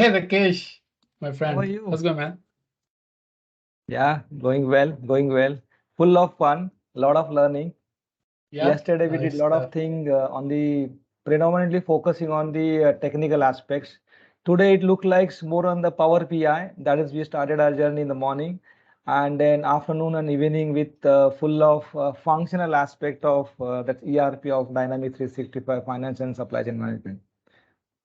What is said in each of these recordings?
Hey, Rakesh, my How are friend. How's you? it going, man? Yeah, going well, going well. Full of fun, lot of learning. Yep, Yesterday we did a nice lot of stuff. thing on the predominantly focusing on the technical aspects. Today it looked like more on the Power BI. That is, we started our journey in the morning, and then afternoon and evening with full of functional aspect of that ERP of Dynamic 365 Finance and Supply Chain Management.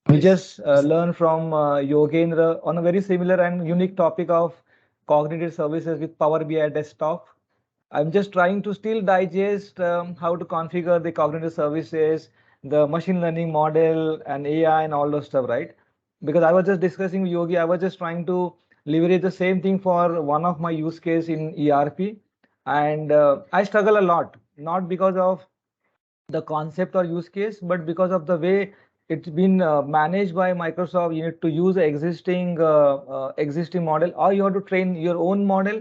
We Nice. just learned from Yogendra on a very similar and unique topic of cognitive services with Power BI desktop. I'm just trying to still digest how to configure the cognitive services, the machine learning model and AI and all those stuff, right? Because I was just discussing with Yogi, I was just trying to leverage the same thing for one of my use case in ERP. And I struggle a lot, not because of the concept or use case, but because of the way it's been managed by Microsoft. You need to use existing model, or you have to train your own model.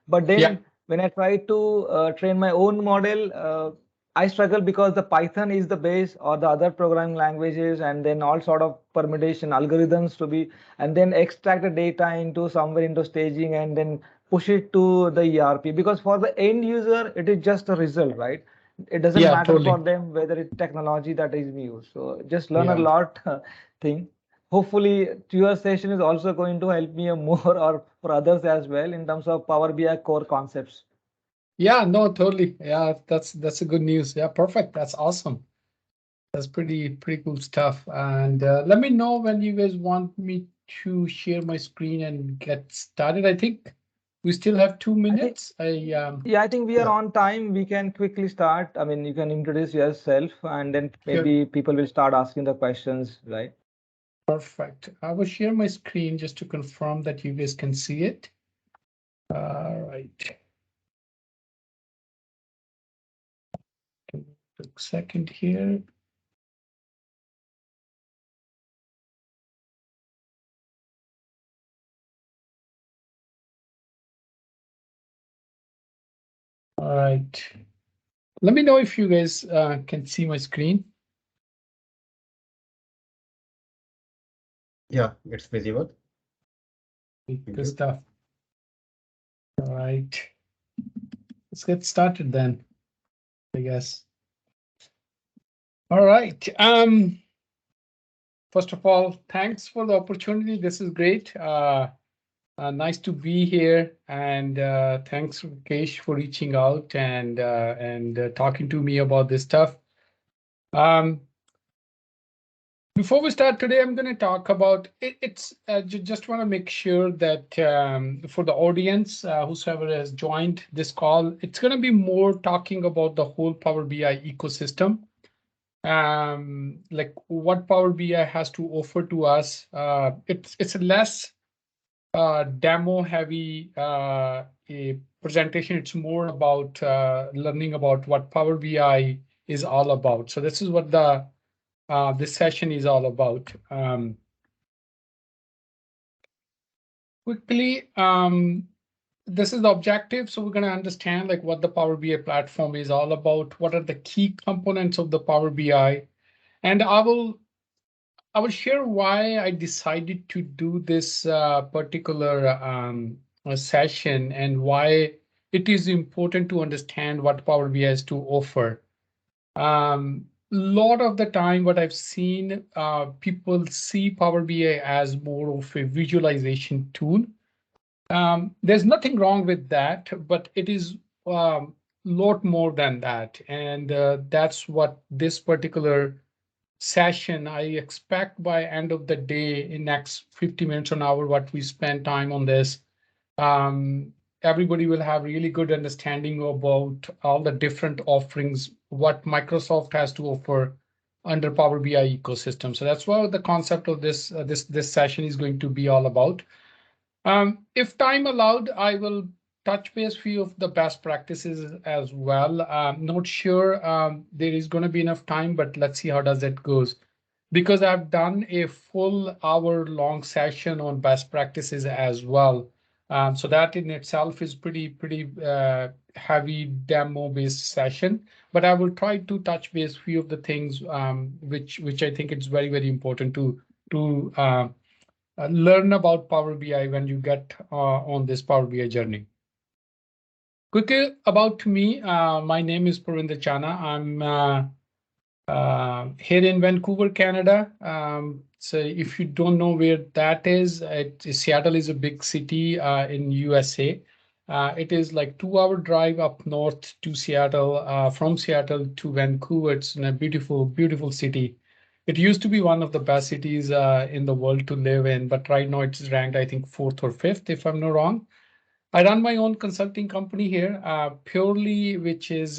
But Yeah, then when I try to train my own model, I struggle because the Python is the base, or the other programming languages, and then all sort of permutation algorithms to be, and then extract the data into somewhere into staging, and then push it to the ERP. Because for the end user, it is just a result, right? It doesn't yeah, matter for totally. them whether it's technology that is used. So just learn a Yeah. lot thing. Hopefully your session is also going to help me more or for others as well in terms of Power BI core concepts. Yeah, no, totally. Yeah, that's a good news. Yeah, perfect. That's awesome. That's pretty cool stuff. And let me know when you guys want me to share my screen and get started. I think we still have two I think, minutes. yeah, I think we are Yeah, on time. We can quickly start. I mean, you can introduce yourself and then sure. maybe people will start asking the questions, right? Perfect. I will share my screen just to confirm that you guys can see it. All right. A second here. All right. Let me know if you guys can see my screen. Yeah, it's visible. Thank Good you. stuff. All right. Let's get started then, I guess. All right. First of all, thanks for the opportunity. This is great. Nice to be here, and thanks, Rakesh, for reaching out and talking to me about this stuff. Um, Before we start today, I'm going to talk about it. It's just want to make sure that for the audience, whosoever has joined this call, it's going to be more talking about the whole Power BI ecosystem, like what Power BI has to offer to us. It's a less demo heavy a presentation. It's more about learning about what Power BI is all about. So this is what this session is all about. Quickly, this is the objective. So we're going to understand like what the Power BI platform is all about. What are the key components of the Power BI? And I will share why I decided to do this particular session and why it is important to understand what Power BI has to offer. Lot of the time, what I've seen, people see Power BI as more of a visualization tool. There's nothing wrong with that, but it is lot more than that, and that's what this particular session I expect by end of the day in next 50 minutes an hour what we spend time on this. Um, Everybody will have really good understanding about all the different offerings, what Microsoft has to offer under Power BI ecosystem. So that's what the concept of this session is going to be all about. If time allowed, I will touch base few of the best practices as well. Not sure there is going to be enough time, but let's see how does it goes. Because I've done a full hour long session on best practices as well. So that in itself is pretty heavy demo based session. But I will try to touch base few of the things which I think it's very important to learn about Power BI when you get on this Power BI journey. Quickly about me, my name is Purvinder Chana. I'm here in Vancouver, Canada. So if you don't know where that is, Seattle is a big city in USA. It is like 2 hour drive up north to Seattle, from Seattle to Vancouver. It's in a beautiful, beautiful city. It used to be one of the best cities in the world to live in, but right now it's ranked, I think, fourth or fifth, if I'm not wrong. I run my own consulting company here, purely which is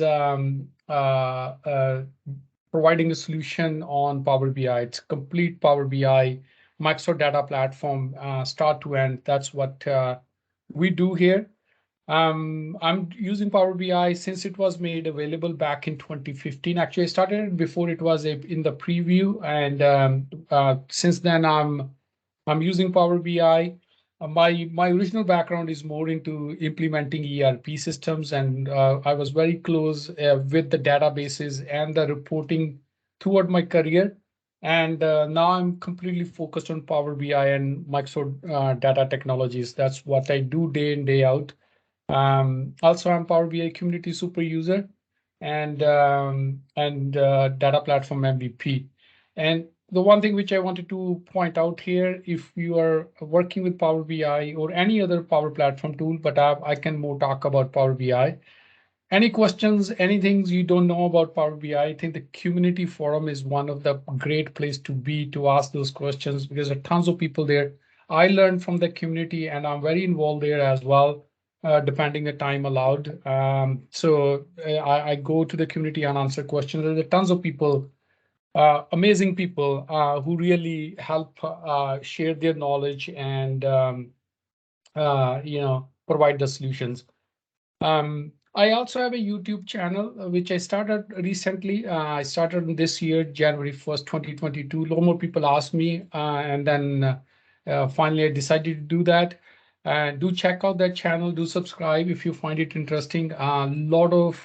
providing a solution on Power BI. It's complete Power BI, Microsoft data platform, start to end. That's what we do here. I'm using Power BI since it was made available back in 2015. Actually, I started it before it was in the preview, and since then I'm using Power BI. My original background is more into implementing ERP systems, and I was very close with the databases and the reporting throughout my career. And now I'm completely focused on Power BI and Microsoft data technologies. That's what I do day in, day out. Also, I'm Power BI community super user and data platform MVP. And the one thing which I wanted to point out here, if you are working with Power BI or any other Power Platform tool, but I can more talk about Power BI. Any questions, anything you don't know about Power BI, I think the community forum is one of the great place to be to ask those questions because there are tons of people there. I learned from the community and I'm very involved there as well, depending the time allowed. I go to the community and answer questions. There are tons of people, amazing people who really help share their knowledge and provide the solutions. I also have a YouTube channel, which I started recently. I started this year, January 1st, 2022. A lot more people asked me, and then finally I decided to do that. Do check out that channel. Do subscribe if you find it interesting. A lot of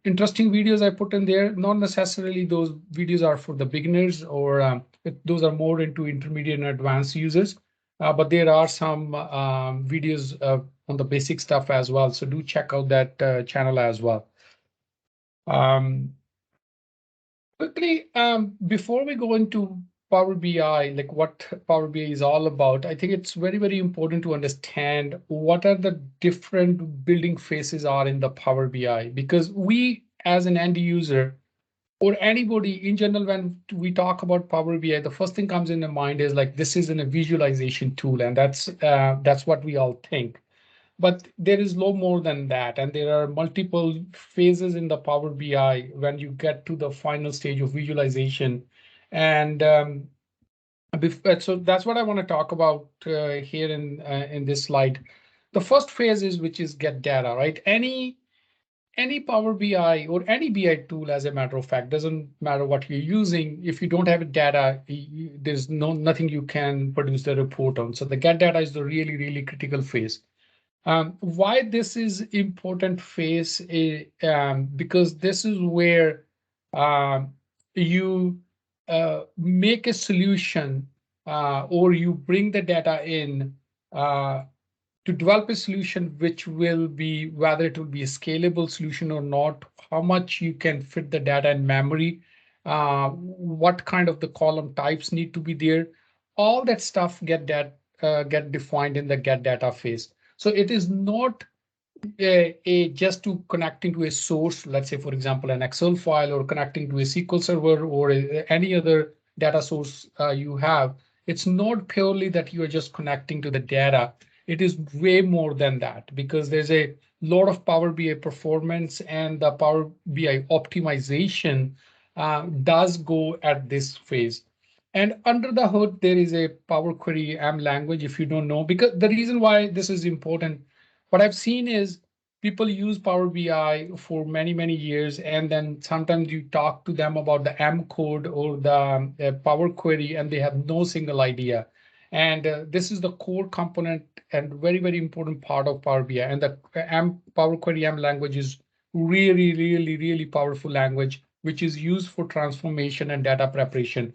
interesting videos I put in there. Not necessarily those videos are for the beginners or those are more into intermediate and advanced users. But there are some videos on the basic stuff as well. So do check out that channel as well. Quickly, before we go into Power BI, like what Power BI is all about, I think it's very, very important to understand what are the different building phases are in the Power BI, because we as an end user or anybody in general, when we talk about Power BI, the first thing comes in the mind is like this is a visualization tool, and that's what we all think. But there is no more than that, and there are multiple phases in the Power BI when you get to the final stage of visualization. And so that's what I want to talk about here in this slide. The first phase is which is get data, right? Any Power BI or any BI tool, as a matter of fact, doesn't matter what you're using. If you don't have data, there's nothing you can produce the report on. So the get data is the really, really critical phase. Why this is important phase is because this is where you make a solution or you bring the data in to develop a solution which will be, whether it will be a scalable solution or not, how much you can fit the data in memory, what kind of the column types need to be there. All that stuff get defined in the get data phase. So it is not just to connecting to a source, let's say, for example, an Excel file or connecting to a SQL server or any other data source you have. It's not purely that you are just connecting to the data. It is way more than that because there's a lot of Power BI performance and the Power BI optimization does go at this phase. And under the hood, there is a Power Query M language, if you don't know, because the reason why this is important, what I've seen is people use Power BI for many, many years, and then sometimes you talk to them about the M code or the Power Query, and they have no single idea. And this is the core component and very, very important part of Power BI. And the Power Query M language is really, really, really powerful language, which is used for transformation and data preparation.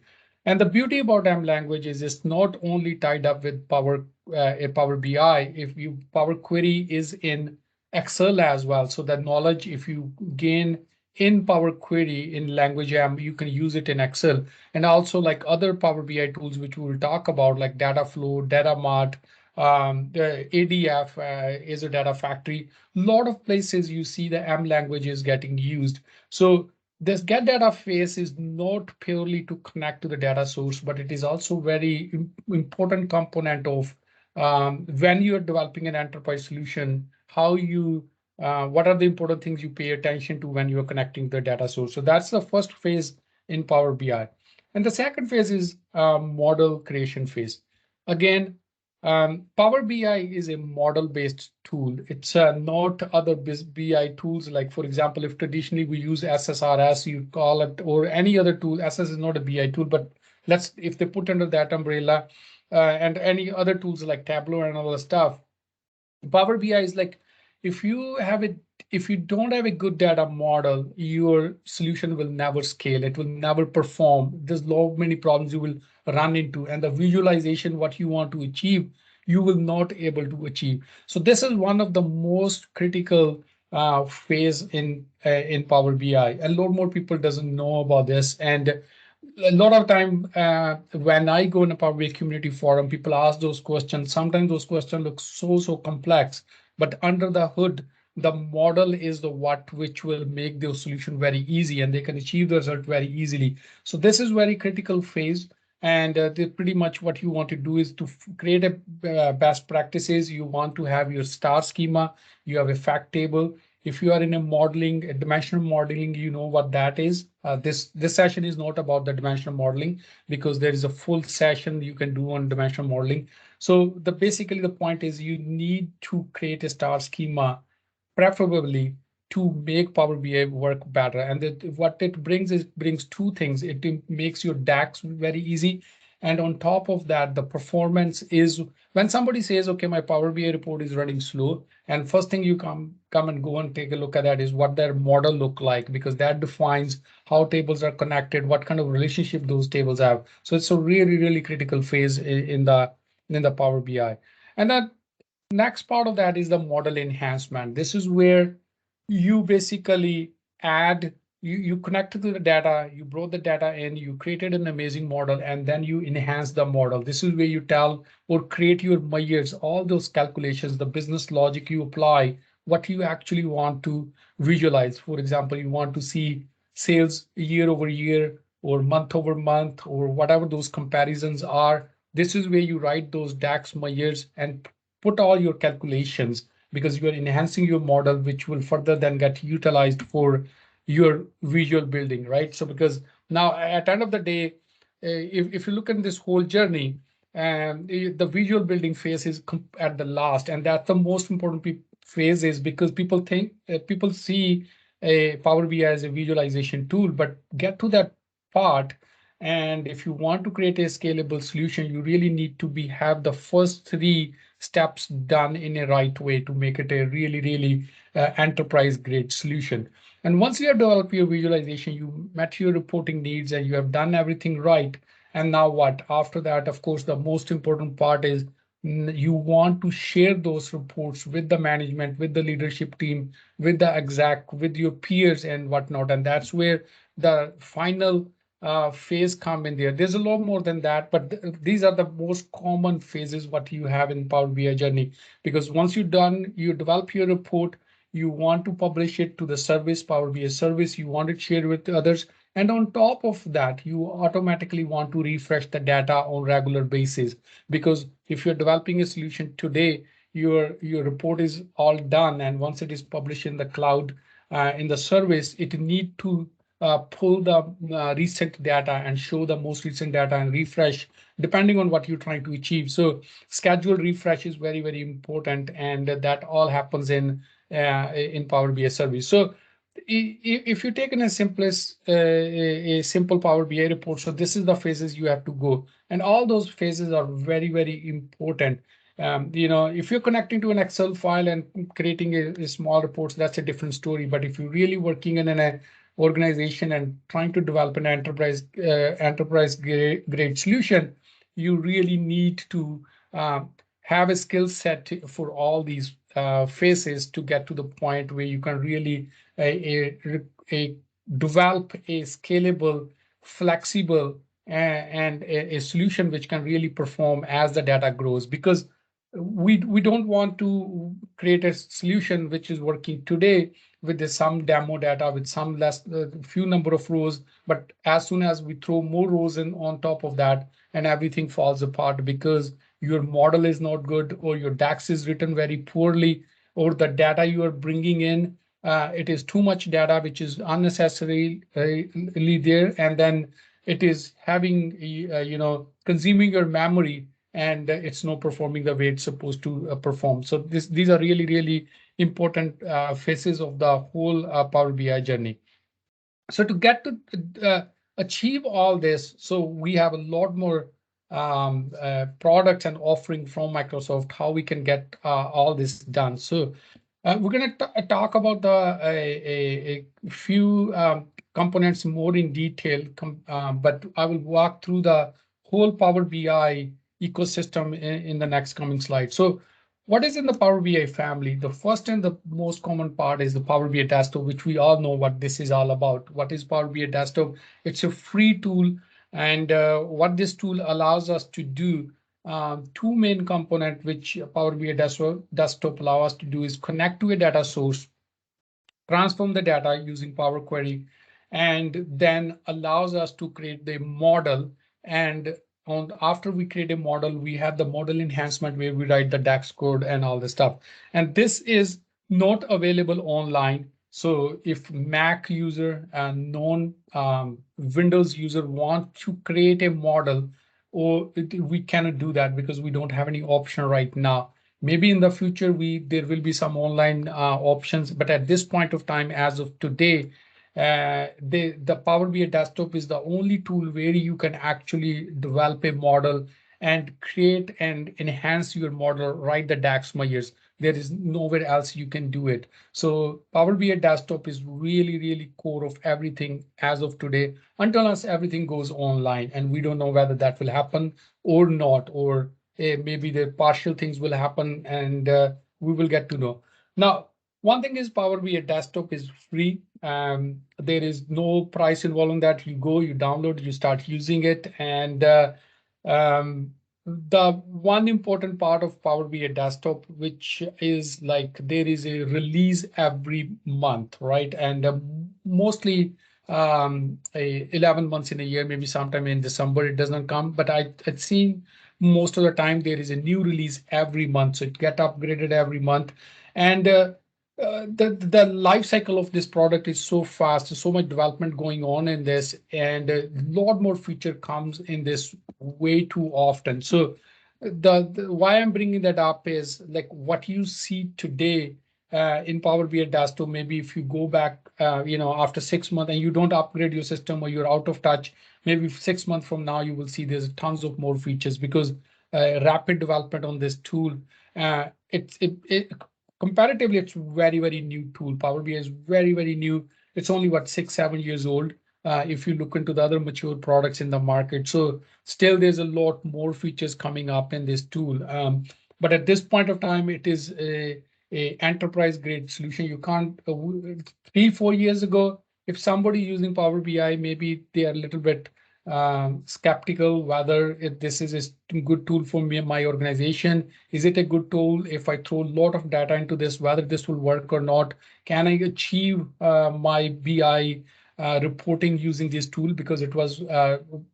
And the beauty about M language is it's not only tied up with Power BI. If you Power Query is in Excel as well. So that knowledge, if you gain in Power Query in language M, you can use it in Excel. And also like other Power BI tools, which we will talk about, like Data Flow, Data Mart, the ADF is a data factory. A lot of places you see the M language is getting used. So this get data phase is not purely to connect to the data source, but it is also very important component of when you're developing an enterprise solution, how you what are the important things you pay attention to when you're connecting the data source. So that's the first phase in Power BI. And the second phase is model creation phase. Again, Power BI is a model-based tool. It's not other BI tools. Like, for example, if traditionally we use SSRS, you call it, or any other tool. SS is not a BI tool, but if they put under that umbrella, and any other tools like Tableau and all the stuff, Power BI is like if you have it, if you don't have a good data model, your solution will never scale. It will never perform. There's many problems you will run into, and the visualization, what you want to achieve, you will not able to achieve. So this is one of the most critical phase in Power BI. A lot more people doesn't know about this, and a lot of time when I go in a Power BI community forum, people ask those questions. Sometimes those questions look so complex, but under the hood, the model is the what which will make the solution very easy, and they can achieve the result very easily. So this is very critical phase, and pretty much what you want to do is to create a best practices. You want to have your star schema, you have a fact table. If you are in a modeling, a dimensional modeling, you know what that is. This session is not about the dimensional modeling because there is a full session you can do on dimensional modeling. So basically the point is you need to create a star schema, preferably to make Power BI work better. And what it brings is brings two things. It makes your DAX very easy. And on top of that, the performance is when somebody says, okay, my Power BI report is running slow, and first thing you come and go and take a look at that is what their model look like, because that defines how tables are connected, what kind of relationship those tables have. So it's a really critical phase in the Power BI. And then next part of that is the model enhancement. This is where you basically add, you connected to the data, you brought the data in, you created an amazing model, and then you enhance the model. This is where you tell or create your measures, all those calculations, the business logic you apply, what you actually want to visualize. For example, you want to see sales year over year or month over month or whatever those comparisons are. This is where you write those DAX measures and put all your calculations, because you are enhancing your model, which will further then get utilized for your visual building, right? So because now at the end of the day, if you look at this whole journey, the visual building phase is at the last, and that's the most important phase, is because people see a Power BI as a visualization tool, but get to that part. And if you want to create a scalable solution, you really need to have the first three steps done in a right way to make it a really enterprise grade solution. And once you have developed your visualization, you met your reporting needs, and you have done everything right. And now what? After that, of course, the most important part is you want to share those reports with the management, with the leadership team, with the exec, with your peers and whatnot. And that's where the final phase come in there. There's a lot more than that, but these are the most common phases what you have in Power BI journey. Because once you're done, you develop your report, you want to publish it to the service, Power BI service, you want to share with others. And on top of that, you automatically want to refresh the data on regular basis. Because if you're developing a solution today, your report is all done. And once it is published in the cloud, in the service, it need to pull the recent data and show the most recent data and refresh depending on what you're trying to achieve. So schedule refresh is very important, and that all happens in Power BI service. So if you take in a a simple Power BI report, so this is the phases you have to go, and all those phases are very important. If you're connecting to an Excel file and creating a small reports, that's a different story. But if you're really working in a organization and trying to develop an enterprise grade solution, you really need to have a skill set for all these phases to get to the point where you can really a develop a scalable, flexible, and a solution which can really perform as the data grows. Because we don't want to create a solution which is working today with some demo data with some less few number of rows, but as soon as we throw more rows in on top of that, and everything falls apart because your model is not good, or your DAX is written very poorly, or the data you are bringing in, it is too much data which is unnecessarily there, and then it is having consuming your memory, and it's not performing the way it's supposed to perform. So these are really, really important phases of the whole Power BI journey. So to get to achieve all this, so we have a lot more products and offering from Microsoft, how we can get all this done. So we're going to talk about a few components more in detail, but I will walk through the whole Power BI ecosystem in the next coming slide. So what is in the Power BI family? The first and the most common part is the Power BI Desktop, which we all know what this is all about. What is Power BI Desktop? It's a free tool, and what this tool allows us to do, two main components which Power BI Desktop allow us to do is connect to a data source, transform the data using Power Query, and then allows us to create the model. And after we create a model, we have the model enhancement where we write the DAX code and all the stuff. And this is not available online. So if Mac user and non Windows user want to create a model, or we cannot do that because we don't have any option right now. Maybe in the future, there will be some online options, but at this point of time, as of today, the Power BI Desktop is the only tool where you can actually develop a model and create and enhance your model, write the DAX measures. There is nowhere else you can do it. So Power BI Desktop is really, really core of everything as of today, until everything goes online, and we don't know whether that will happen or not, or maybe the partial things will happen, and we will get to know. Now, one thing is Power BI Desktop is free. There is no price involved in that. You go, you download, you start using it. And um, the one important part of Power BI Desktop, which is like there is a release every month, right? And mostly 11 months in a year, maybe sometime in December, it does not come. But I've seen most of the time there is a new release every month, so it get upgraded every month. And the life cycle of this product is so fast, so much development going on in this, and a lot more feature comes in this way too often. So why I'm bringing that up is like what you see today in Power BI Desktop. Maybe if you go back, after 6 months and you don't upgrade your system, or you're out of touch, maybe 6 months from now, you will see there's tons of more features, because rapid development on this tool. It comparatively, it's very, very new tool. Power BI is very, very new. It's only what 6, 7 years old. If you look into the other mature products in the market, so still there's a lot more features coming up in this tool. But at this point of time, it is a enterprise grade solution. You can't 3, 4 years ago, if somebody using Power BI, maybe they are a little bit skeptical whether this is a good tool for me and my organization. Is it a good tool? If I throw a lot of data into this, whether this will work or not? Can I achieve my BI reporting using this tool? Because it was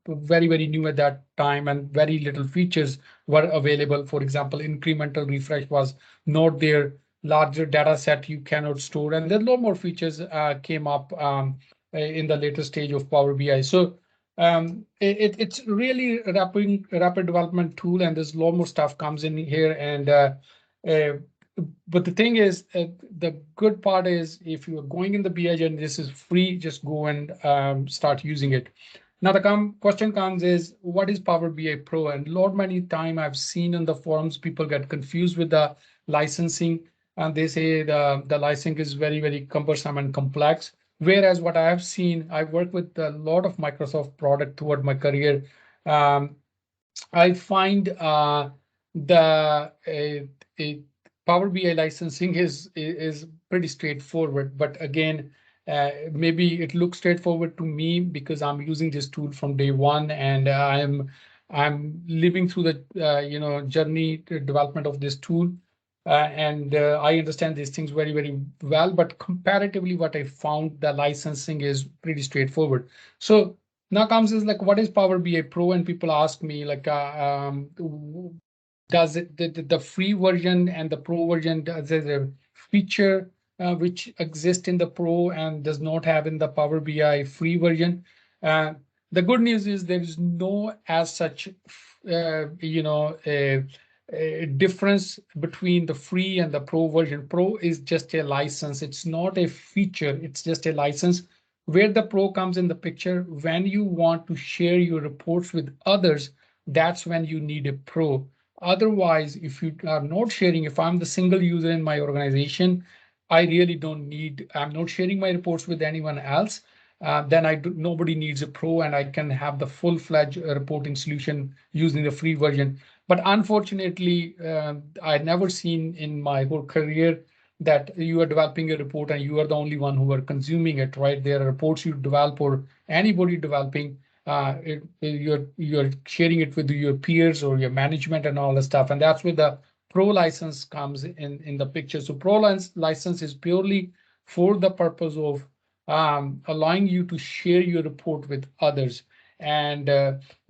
very, very new at that time, and very little features were available. For example, incremental refresh was not there. Larger data set you cannot store, and then a lot more features came up in the later stage of Power BI. So it's really rapid development tool, and there's a lot more stuff comes in here. And uh, but the thing is, the good part is if you are going in the BI journey, this is free. Just go and start using it. Now the question comes is, what is Power BI Pro? And a lot many time I've seen in the forums, people get confused with the licensing, and they say the licensing is very, very cumbersome and complex. Whereas what I have seen, I work with a lot of Microsoft product throughout my career. Um, I find the Power BI licensing is pretty straightforward, but again, maybe it looks straightforward to me because I'm using this tool from day one, and I'm living through the journey to development of this tool, and I understand these things very well. But comparatively, what I found, the licensing is pretty straightforward. So now comes is like, what is Power BI Pro? And people ask me like, does it the free version and the Pro version, does it a feature which exists in the Pro and does not have in the Power BI free version? Uh, the good news is there is no as such, a difference between the free and the Pro version. Pro is just a license. It's not a feature. It's just a license. Where the Pro comes in the picture, when you want to share your reports with others, that's when you need a Pro. Otherwise, if you are not sharing, if I'm the single user in my organization, I really don't need, I'm not sharing my reports with anyone else. Then nobody needs a Pro, and I can have the full-fledged reporting solution using the free version. But unfortunately, I never seen in my whole career that you are developing a report and you are the only one who are consuming it, right? There are reports you develop or anybody developing, you're sharing it with your peers or your management and all the stuff. And that's where the Pro license comes in the picture. So Pro license is purely for the purpose of allowing you to share your report with others. And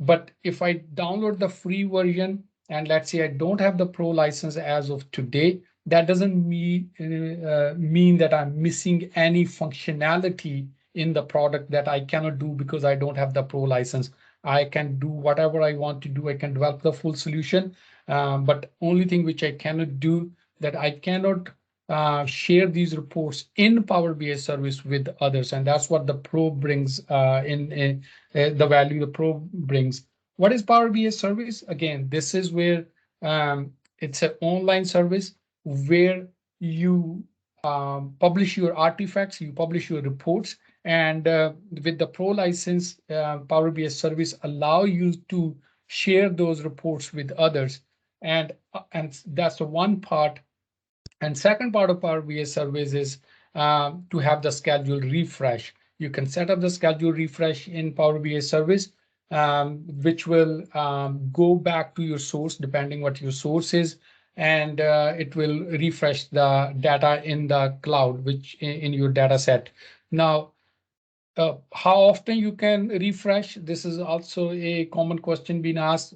but if I download the free version, and let's say I don't have the Pro license as of today, that doesn't mean that I'm missing any functionality in the product that I cannot do because I don't have the Pro license. I can do whatever I want to do. I can develop the full solution, but only thing which I cannot do, that I cannot share these reports in Power BI service with others, and that's what the Pro brings in the value the Pro brings. What is Power BI service? Again, this is where it's an online service where you publish your artifacts, you publish your reports, and with the Pro license, Power BI service allow you to share those reports with others, and that's the one part. And second part of Power BI service is to have the schedule refresh. You can set up the schedule refresh in Power BI service, which will go back to your source depending what your source is, and it will refresh the data in the cloud, which in your data set. Now, how often you can refresh? This is also a common question being asked.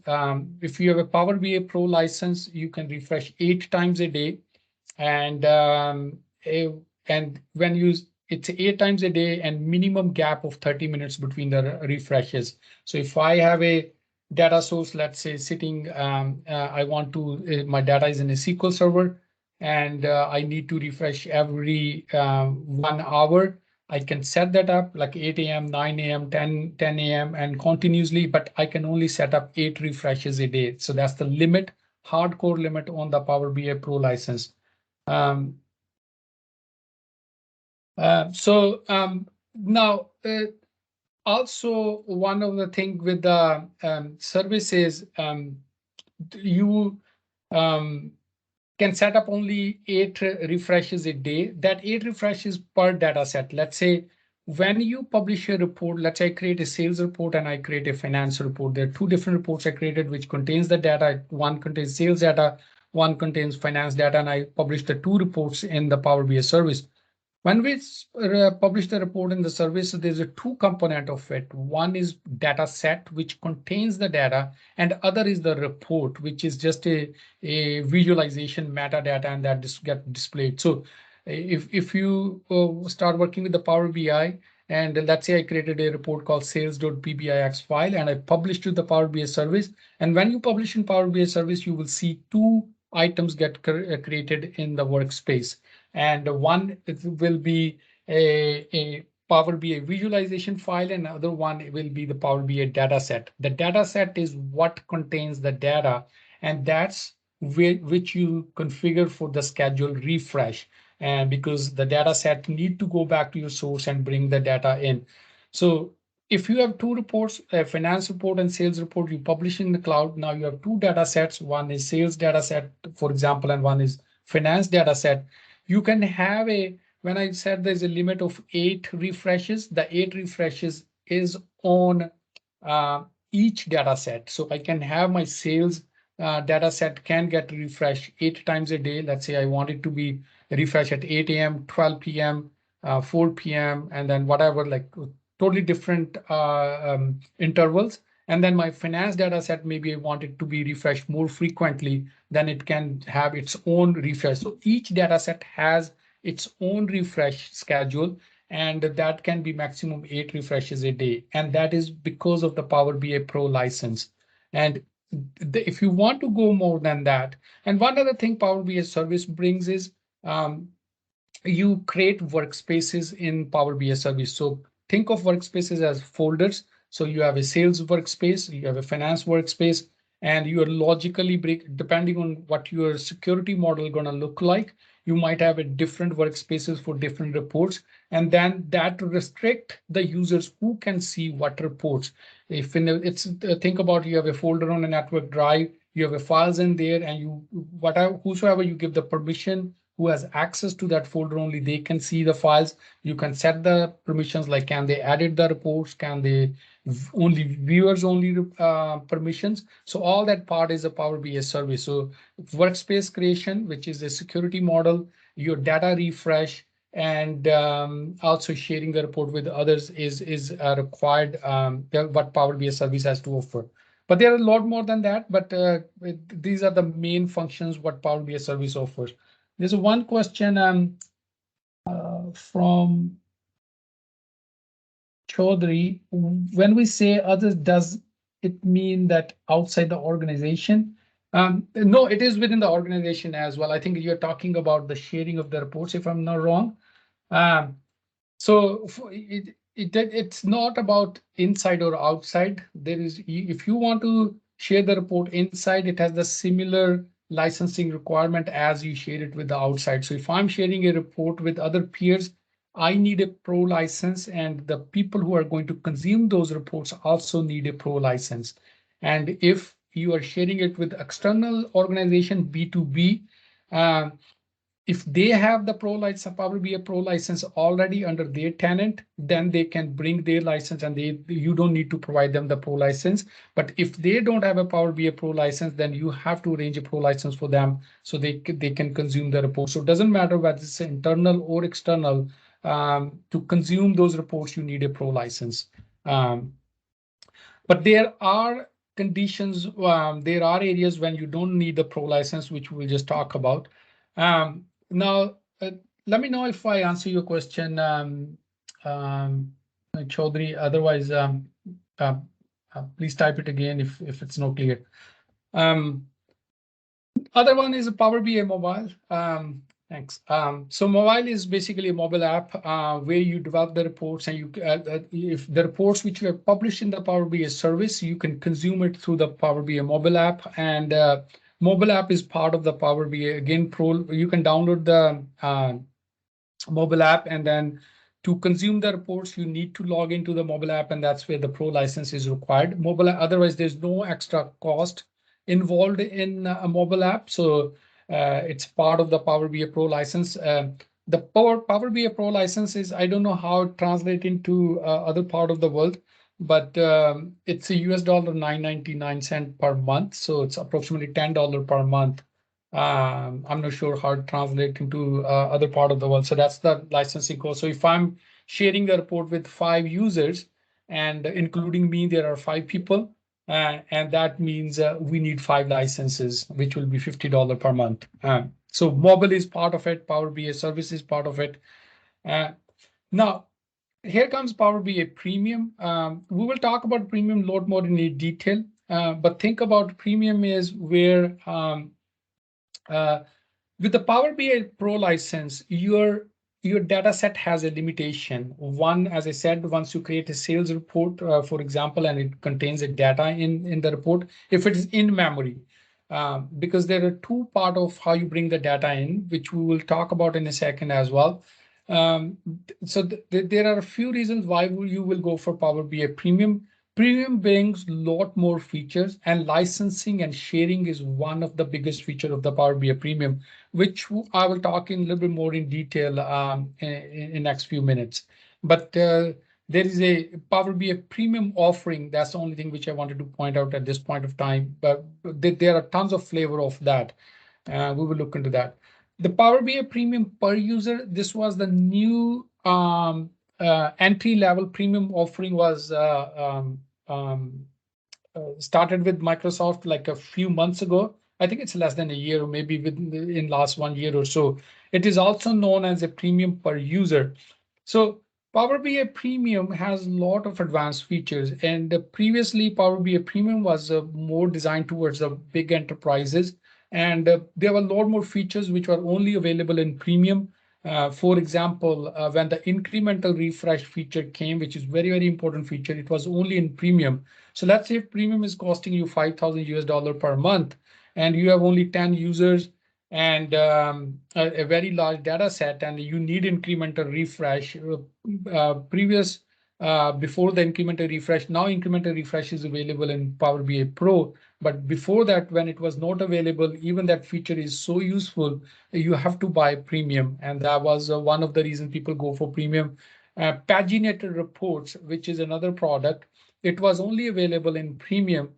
If you have a Power BI Pro license, you can refresh 8 times a day, and and when you it's 8 times a day and minimum gap of 30 minutes between the refreshes. So if I have a data source, let's say sitting, I want to, my data is in a SQL server, and I need to refresh every 1 hour. I can set that up like 8 a.m., 9 a.m., 10 a.m. and continuously, but I can only set up 8 refreshes a day. So that's the limit, hardcore limit on the Power BI Pro license. Um, Now, also one of the things with the services, you can set up only 8 refreshes a day. That 8 refreshes per data set. Let's say when you publish a report, let's say I create a sales report and I create a finance report. There are two different reports I created, which contains the data. One contains sales data, one contains finance data, and I published the two reports in the Power BI service. When we publish the report in the service, there's a two component of it. One is data set, which contains the data, and other is the report, which is just a visualization metadata, and that get displayed. So if you start working with the Power BI, and let's say I created a report called sales.pbix file, and I published to the Power BI service. And when you publish in Power BI service, you will see two items get created in the workspace. And one will be a Power BI visualization file, and other one will be the Power BI data set. The data set is what contains the data, and that's which you configure for the schedule refresh. and because the data set need to go back to your source and bring the data in. So if you have two reports, a finance report and sales report, you publish in the cloud. Now you have two data sets. One is sales data set, for example, and one is finance data set. You can have when I said there's a limit of 8 refreshes, the 8 refreshes is on uh, each data set. So I can have my sales data set can get refreshed 8 times a day. Let's say I want it to be refreshed at 8 a.m., 12 p.m., 4 p.m., and then whatever, like totally different intervals. And then my finance data set, maybe I want it to be refreshed more frequently, then it can have its own refresh. So each data set has its own refresh schedule, and that can be maximum 8 refreshes a day. And that is because of the Power BI Pro license. And if you want to go more than that, and one other thing Power BI service brings is um, you create workspaces in Power BI service. So think of workspaces as folders. So you have a sales workspace, you have a finance workspace, and you are logically depending on what your security model is going to look like. You might have a different workspaces for different reports, and then that restrict the users who can see what reports. If it's think about you have a folder on a network drive, you have a files in there, and you whatever whosoever you give the permission who has access to that folder only they can see the files. You can set the permissions like can they edit the reports, can they only viewers only permissions. So all that part is a Power BI service. So workspace creation, which is a security model, your data refresh, and also sharing the report with others is required what Power BI service has to offer. But there are a lot more than that, but these are the main functions what Power BI service offers. There's one question from Chaudhary. When we say others, does it mean that outside the organization? No, it is within the organization as well. I think you're talking about the sharing of the reports, if I'm not wrong. Um, so it's not about inside or outside. There is, if you want to share the report inside, it has the similar licensing requirement as you share it with the outside. So if I'm sharing a report with other peers, I need a pro license, and the people who are going to consume those reports also need a pro license. And if you are sharing it with external organization, B2B, if they have the pro license, Power BI Pro license already under their tenant, then they can bring their license, and you don't need to provide them the pro license. But if they don't have a Power BI Pro license, then you have to arrange a pro license for them so they can consume the report. So it doesn't matter whether it's internal or external. To consume those reports, you need a pro license. But there are conditions, there are areas when you don't need the pro license, which we'll just talk about. Now, let me know if I answer your question, Chaudhary. Otherwise, uh, please type it again if it's not clear. Other one is a Power BI mobile. Thanks. So mobile is basically a mobile app where you develop the reports, and if the reports which you have published in the Power BI service, you can consume it through the Power BI mobile app. And mobile app is part of the Power BI again Pro. You can download the mobile app, and then to consume the reports, you need to log into the mobile app, and that's where the pro license is required. Otherwise, there's no extra cost involved in a mobile app. So it's part of the Power BI Pro license. The Power BI Pro license is, I don't know how it translates into other part of the world, but it's a US dollar 9.99 per month. So it's approximately $10 per month. I'm not sure how to translate into other part of the world. So that's the licensing cost. So if I'm sharing the report with 5 users, and including me, there are 5 people, and that means we need 5 licenses, which will be $50 per month. So mobile is part of it. Power BI service is part of it. Now, here comes Power BI Premium. We will talk about Premium a lot more in detail, but think about Premium is where uh, with the Power BI Pro license, your data set has a limitation. One, as I said, once you create a sales report, for example, and it contains a data in the report, if it is in memory, because there are two parts of how you bring the data in, which we will talk about in a second as well. So there are a few reasons why you will go for Power BI Premium. Premium brings a lot more features, and licensing and sharing is one of the biggest feature of the Power BI Premium, which I will talk in a little bit more in detail in next few minutes. But there is a Power BI Premium offering. That's the only thing which I wanted to point out at this point of time. But there are tons of flavor of that. We will look into that. The Power BI Premium per user, this was the new entry level premium offering was started with Microsoft like a few months ago. I think it's less than a year, or maybe in last 1 year or so. It is also known as a premium per user. So Power BI Premium has a lot of advanced features, and previously Power BI Premium was more designed towards the big enterprises, and there were a lot more features which were only available in Premium. For example, when the incremental refresh feature came, which is very important feature, it was only in Premium. So let's say if Premium is costing you 5,000 US dollar per month, and you have only 10 users and a very large data set, and you need incremental refresh. Previous before the incremental refresh, now incremental refresh is available in Power BI Pro. But before that, when it was not available, even that feature is so useful, you have to buy premium. And that was one of the reasons people go for premium. Paginated reports, which is another product, it was only available in premium.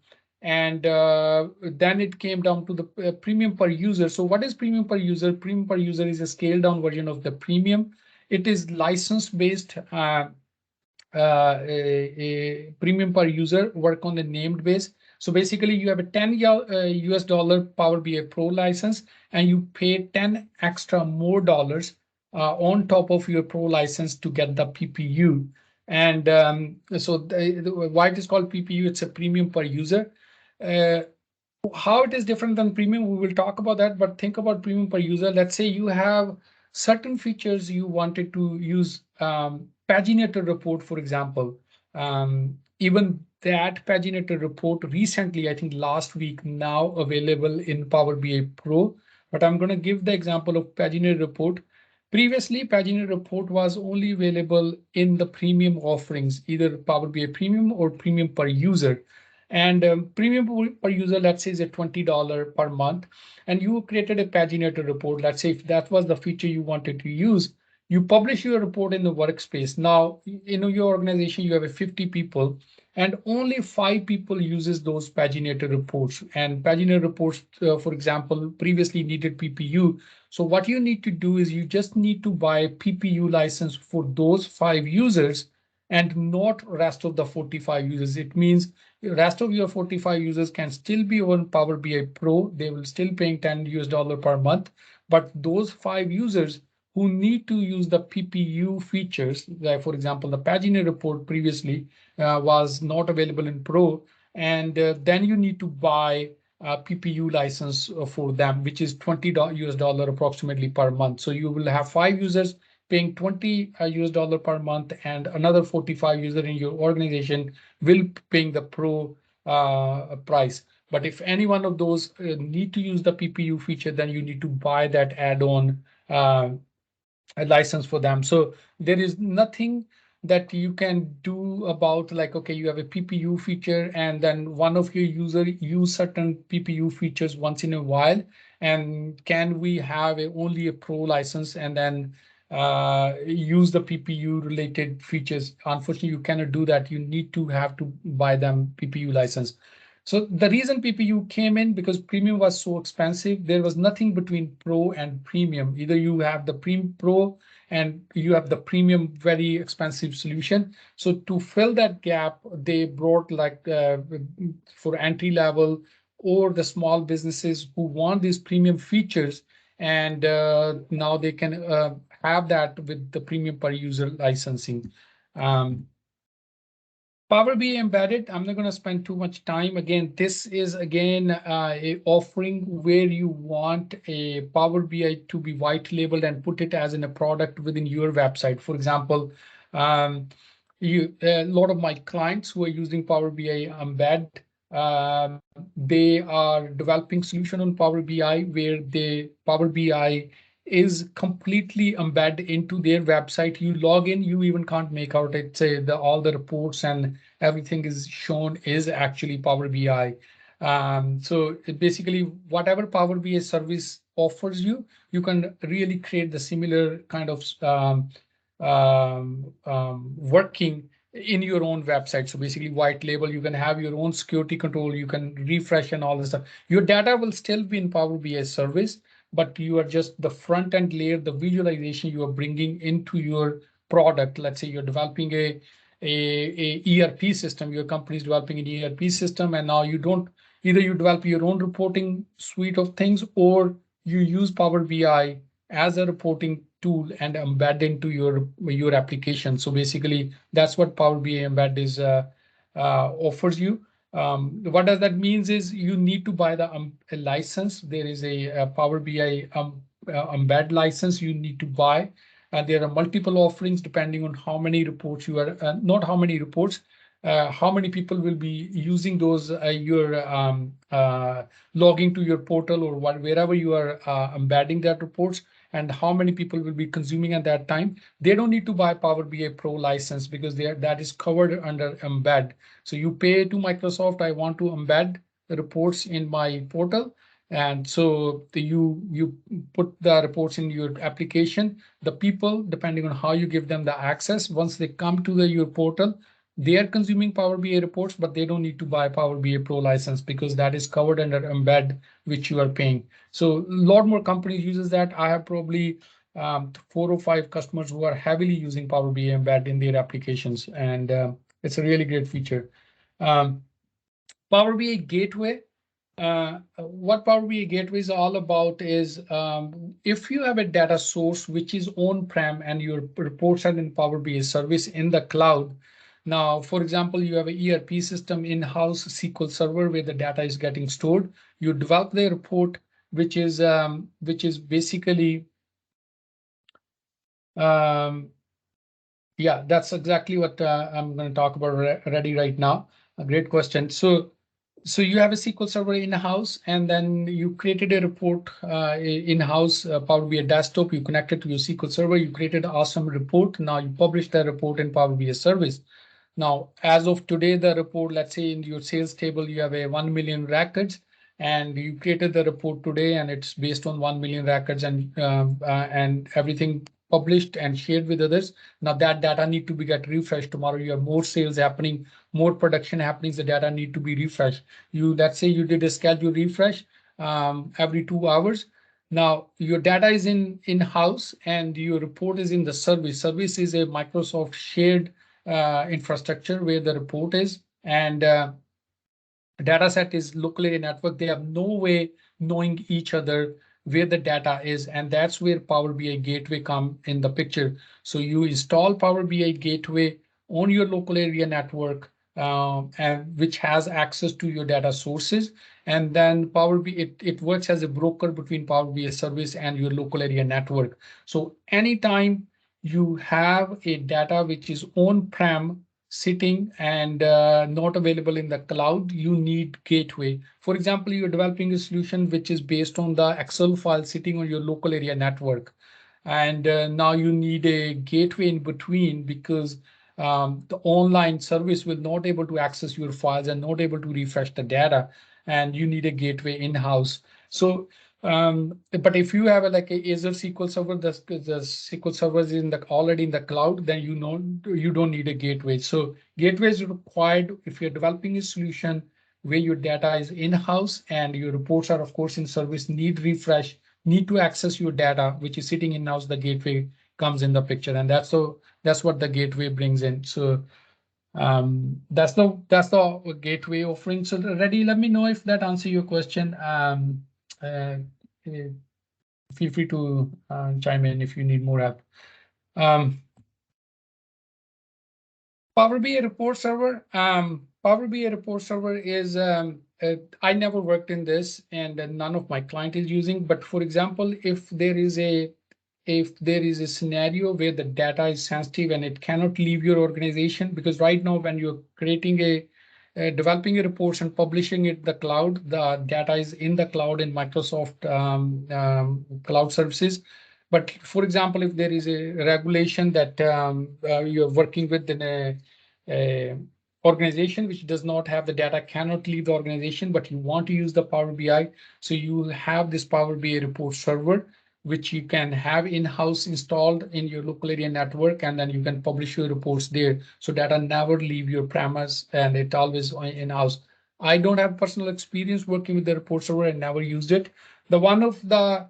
And then it came down to the premium per user. So what is premium per user? Premium per user is a scaled down version of the premium. It is license based. A premium per user work on the named base. So basically you have a 10 US dollar Power BI Pro license, and you pay 10 extra more dollars on top of your Pro license to get the PPU. And so why it is called PPU, it's a premium per user. Uh, how it is different than premium, we will talk about that, but think about premium per user. Let's say you have certain features you wanted to use, paginated report, for example. Even that paginated report recently, I think last week, now available in Power BI Pro. But I'm going to give the example of paginated report. Previously, paginated report was only available in the premium offerings, either Power BI Premium or premium per user. And premium per user, let's say, is at $20 per month. And you created a paginated report. Let's say if that was the feature you wanted to use, you publish your report in the workspace. Now, in your organization, you have 50 people, and only 5 people uses those paginated reports. And paginated reports, for example, previously needed PPU. So what you need to do is you just need to buy a PPU license for those 5 users and not rest of the 45 users. It means the rest of your 45 users can still be on Power BI Pro. They will still paying 10 US dollar per month. But those 5 users who need to use the PPU features, like for example, the pagina report previously was not available in Pro, and then you need to buy a PPU license for them, which is 20 US dollar approximately per month. So you will have 5 users paying 20 US dollar per month, and another 45 user in your organization will paying the Pro price. But if any one of those need to use the PPU feature, then you need to buy that add-on a license for them. So there is nothing that you can do about, like, okay, you have a PPU feature and then one of your user use certain PPU features once in a while. And can we have only a Pro license and then use the PPU related features? Unfortunately, you cannot do that. You need to have to buy them PPU license. So the reason PPU came in, because premium was so expensive, there was nothing between Pro and premium. Either you have the Pro and you have the premium, very expensive solution. So to fill that gap, they brought like for entry level or the small businesses who want these premium features, and now they can have that with the premium per user licensing. Um, Power BI Embedded, I'm not going to spend too much time. Again, this is again a offering where you want a Power BI to be white labeled and put it as in a product within your website. For example, a lot of my clients who are using Power BI Embed, They are developing solution on Power BI where the Power BI is completely embedded into their website. You log in, you even can't make out it. Say all the reports and everything is shown is actually Power BI. So basically, whatever Power BI service offers you, you can really create the similar kind of working in your own website. So basically white label, you can have your own security control, you can refresh and all this stuff. Your data will still be in Power BI service, but you are just the front end layer, the visualization you are bringing into your product. Let's say you're developing a ERP system, your company is developing an ERP system, and now you don't, either you develop your own reporting suite of things or you use Power BI as a reporting tool and embed into your application. So basically, that's what Power BI Embed is offers you. What does that means is you need to buy the a license. There is a Power BI embed license you need to buy. And there are multiple offerings depending on how many reports you are, not how many reports, how many people will be using those your logging to your portal or wherever you are embedding that reports, and how many people will be consuming at that time. They don't need to buy Power BI Pro license because that is covered under embed. So you pay to Microsoft, I want to embed the reports in my portal. And so you put the reports in your application. The people, depending on how you give them the access, once they come to your portal, they are consuming Power BI reports, but they don't need to buy Power BI Pro license because that is covered under embed, which you are paying. So a lot more companies uses that. I have probably 4 or 5 customers who are heavily using Power BI Embed in their applications, and it's a really great feature. Um, Power BI Gateway. What Power BI Gateway is all about is if you have a data source which is on-prem and your reports are in Power BI service in the cloud. Now, for example, you have an ERP system in-house SQL Server where the data is getting stored. You develop the report, which is basically um, yeah, that's exactly what I'm going to talk about ready right now. A great question. So you have a SQL Server in-house, and then you created a report in-house, Power BI desktop. You connected to your SQL Server. You created an awesome report. Now you publish that report in Power BI service. Now, as of today, the report, let's say in your sales table, you have a 1 million records, and you created the report today, and it's based on 1 million records and everything published and shared with others. Now that data need to be get refreshed. Tomorrow you have more sales happening, more production happening. The data need to be refreshed. Let's say you did a schedule refresh every 2 hours. Now your data is in-house and your report is in the service. Service is a Microsoft shared infrastructure where the report is, and data set is local area network. They have no way knowing each other where the data is, and that's where Power BI Gateway come in the picture. So you install Power BI Gateway on your local area network, and which has access to your data sources, and then Power BI it works as a broker between Power BI service and your local area network. So anytime you have a data which is on-prem sitting and not available in the cloud, you need gateway. For example, you're developing a solution which is based on the Excel file sitting on your local area network. And now you need a gateway in between because the online service will not able to access your files and not able to refresh the data. And you need a gateway in-house. So but if you have like a Azure SQL Server, the SQL Server is already in the cloud, then you don't need a gateway. So gateway is required if you're developing a solution where your data is in-house and your reports are, of course, in service, need refresh, need to access your data, which is sitting in-house. The gateway comes in the picture, and that's what the gateway brings in. So that's the gateway offering. So ready, let me know if that answer your question. Uh, eh, Feel free to chime in if you need more help. Um, Power BI report server. Power BI report server is I never worked in this, and none of my client is using. But for example, if there is a scenario where the data is sensitive and it cannot leave your organization, because right now when you're creating developing your reports and publishing it the cloud. The data is in the cloud in Microsoft cloud services. But for example, if there is a regulation that you're working with in a organization which does not have the data, cannot leave the organization, but you want to use the Power BI, so you have this Power BI report server, which you can have in-house installed in your local area network, and then you can publish your reports there. So data never leave your premise and it always in-house. I don't have personal experience working with the report server and never used it. The one of the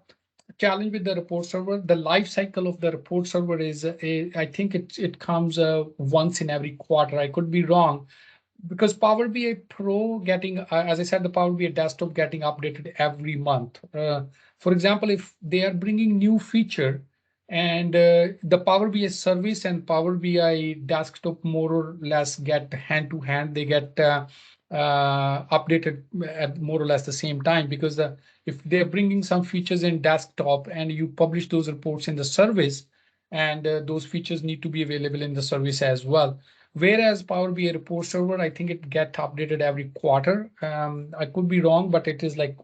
challenge with the report server, the life cycle of the report server is, I think it comes once in every quarter. I could be wrong, because Power BI Pro getting, as I said, the Power BI desktop getting updated every month. For example, if they are bringing new feature and the Power BI service and Power BI desktop more or less get hand to hand, they get updated at more or less the same time, because if they're bringing some features in desktop and you publish those reports in the service, and those features need to be available in the service as well. Whereas Power BI report server, I think it get updated every quarter. I could be wrong, but it is like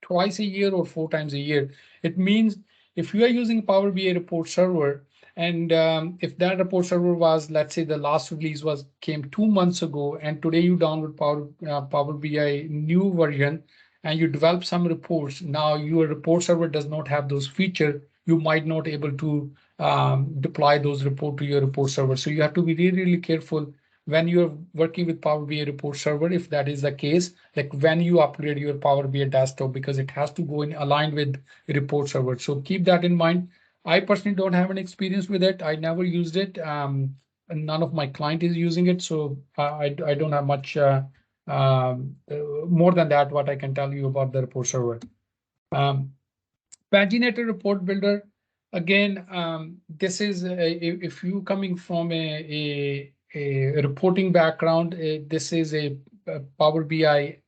twice a year or 4 times a year. It means if you are using Power BI report server, and if that report server was, let's say the last release came 2 months ago, and today you download Power BI new version, and you develop some reports, now your report server does not have those features, you might not able to deploy those reports to your report server. So you have to be really, really careful when you're working with Power BI report server, if that is the case, like when you upgrade your Power BI desktop, because it has to go in aligned with report server. So keep that in mind. I personally don't have an experience with it. I never used it. And none of my client is using it. So I don't have much more than that, what I can tell you about the report server. Paginated report builder. Again, this is if you coming from a reporting background, this is a Power BI,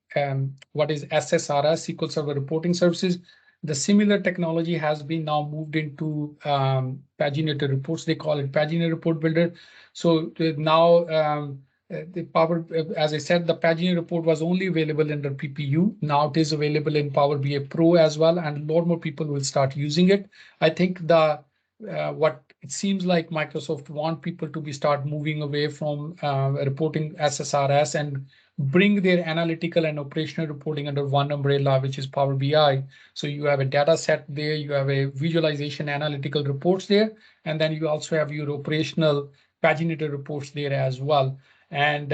what is SSRS, SQL Server Reporting Services. The similar technology has been now moved into paginated reports. They call it paginated report builder. So now the Power, as I said, the paginated report was only available under PPU. Now it is available in Power BI Pro as well, and a lot more people will start using it. I think what it seems like Microsoft want people to be start moving away from reporting SSRS and bring their analytical and operational reporting under one umbrella, which is Power BI. So you have a data set there, you have a visualization analytical reports there, and then you also have your operational paginated reports there as well. And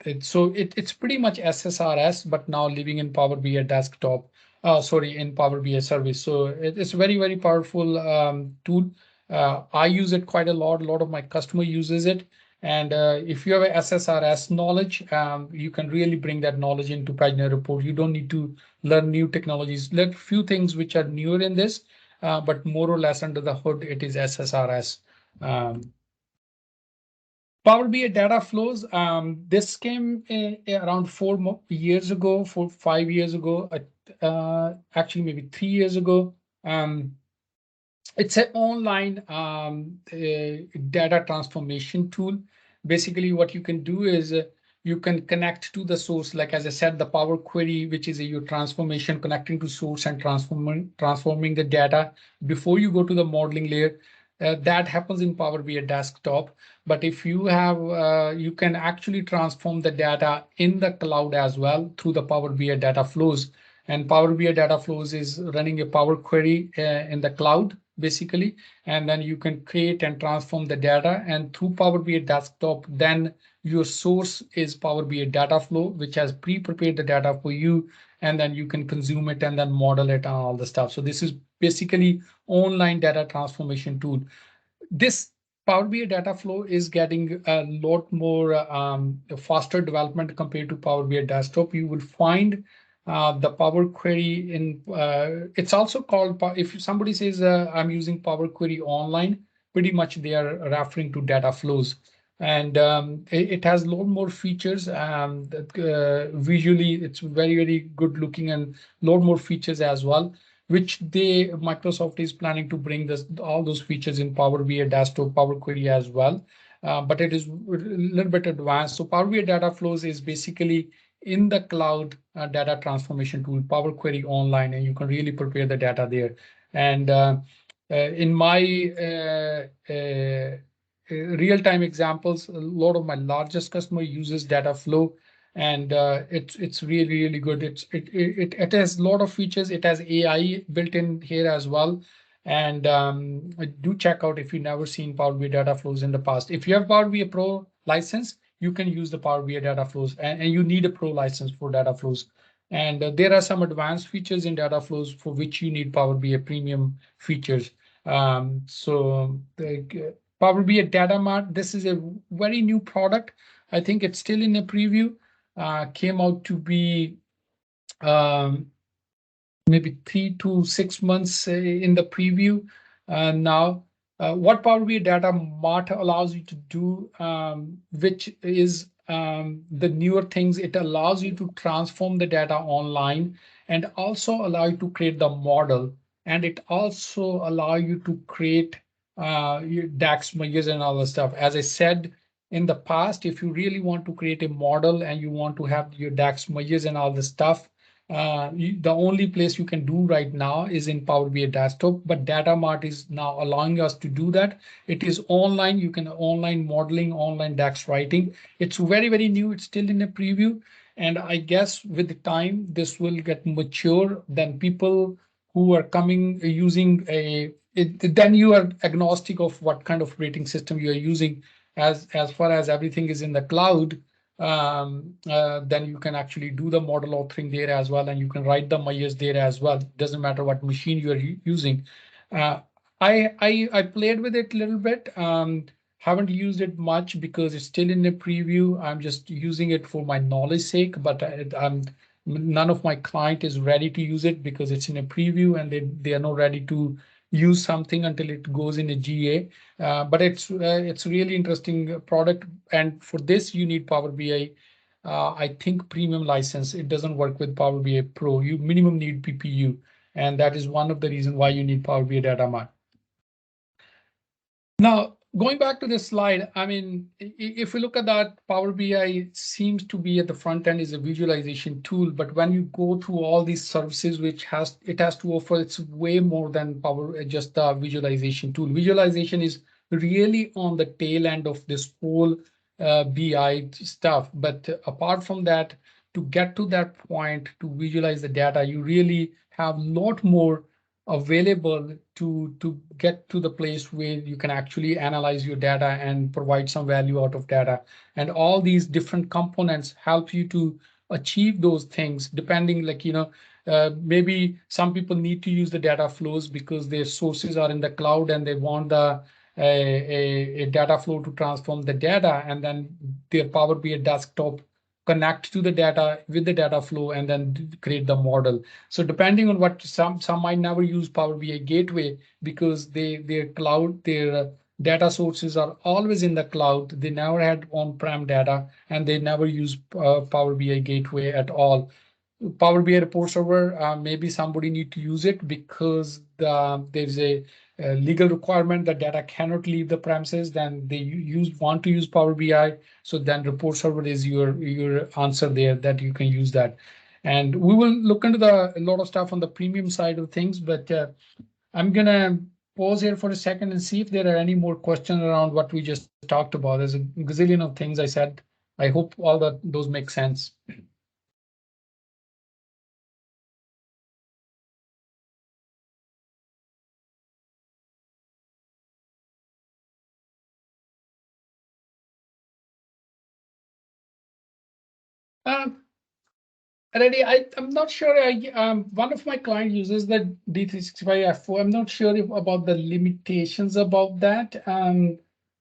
it's pretty much SSRS, but now living in Power BI desktop. In Power BI service. So it's a very, very powerful tool. I use it quite a lot. A lot of my customer uses it. And if you have a SSRS knowledge, you can really bring that knowledge into Pagina Report. You don't need to learn new technologies. Learn a few things which are newer in this, but more or less under the hood, it is SSRS. Power BI data flows. This came around 4 years ago, 5 years ago, actually maybe 3 years ago. It's an online data transformation tool. Basically, what you can do is you can connect to the source, like as I said, the Power Query, which is your transformation, connecting to source and transforming the data before you go to the modeling layer. That happens in Power BI desktop. But if you have, you can actually transform the data in the cloud as well through the Power BI data flows. And Power BI data flows is running a Power Query in the cloud, basically. And then you can create and transform the data. And through Power BI desktop, then your source is Power BI data flow, which has pre-prepared the data for you. And then you can consume it and then model it and all the stuff. So this is basically online data transformation tool. This Power BI data flow is getting a lot more faster development compared to Power BI desktop. You will find the Power Query in, it's also called, if somebody says I'm using Power Query online, pretty much they are referring to data flows. And it has a lot more features. Visually, it's very, very good looking, and a lot more features as well, which Microsoft is planning to bring all those features in Power BI desktop, Power Query as well. but it is a little bit advanced. So Power BI Data Flows is basically in the cloud data transformation tool, Power Query Online, and you can really prepare the data there. And in my real-time examples, a lot of my largest customer uses data flow, and it's really good. It has a lot of features. It has AI built in here as well. And do check out if you've never seen Power BI Data Flows in the past. If you have Power BI Pro license, you can use the Power BI Data Flows, and you need a Pro license for Data Flows. And there are some advanced features in Data Flows for which you need Power BI Premium features. So the Power BI Data Mart, this is a very new product. I think it's still in a preview. Came out to be um, maybe 3 to 6 months in the preview. Now, what Power BI Data Mart allows you to do, which is the newer things, it allows you to transform the data online and also allow you to create the model. And it also allow you to create your DAX measures and all the stuff. As I said in the past, if you really want to create a model and you want to have your DAX measures and all the stuff, the only place you can do right now is in Power BI desktop, but Data Mart is now allowing us to do that. It is online. You can online modeling, online DAX writing. It's very new. It's still in a preview. And I guess with the time, this will get mature. Then people who are coming using then you are agnostic of what kind of rating system you are using. As far as everything is in the cloud, then you can actually do the model authoring there as well, and you can write the measures there as well. Doesn't matter what machine you are using. Uh, I played with it a little bit. Haven't used it much because it's still in a preview. I'm just using it for my knowledge sake, but none of my client is ready to use it because it's in a preview and they are not ready to use something until it goes in a GA. But it's really interesting product, and for this you need Power BI. I think premium license. It doesn't work with Power BI Pro. You minimum need PPU, and that is one of the reasons why you need Power BI Data Mart. Now, going back to this slide, I mean, if we look at that, Power BI seems to be at the front end is a visualization tool, but when you go through all these services which it has to offer, it's way more than Power just a visualization tool. Visualization is really on the tail end of this whole BI stuff. But apart from that, to get to that point to visualize the data, you really have a lot more available to get to the place where you can actually analyze your data and provide some value out of data. And all these different components help you to achieve those things depending, like, maybe some people need to use the data flows because their sources are in the cloud and they want a data flow to transform the data, and then their Power BI desktop connect to the data with the data flow and then create the model. So depending on what some might never use Power BI Gateway because their cloud, their data sources are always in the cloud. They never had on-prem data and they never use Power BI Gateway at all. Power BI report server, maybe somebody need to use it because there's a legal requirement that data cannot leave the premises. Then they want to use Power BI. So then report server is your answer there that you can use that. And we will look into a lot of stuff on the premium side of things, but I'm gonna pause here for a second and see if there are any more questions around what we just talked about. There's a gazillion of things I said. I hope all those make sense. Reddy, I'm not sure. One of my client uses the D365 F4. I'm not sure about the limitations about that.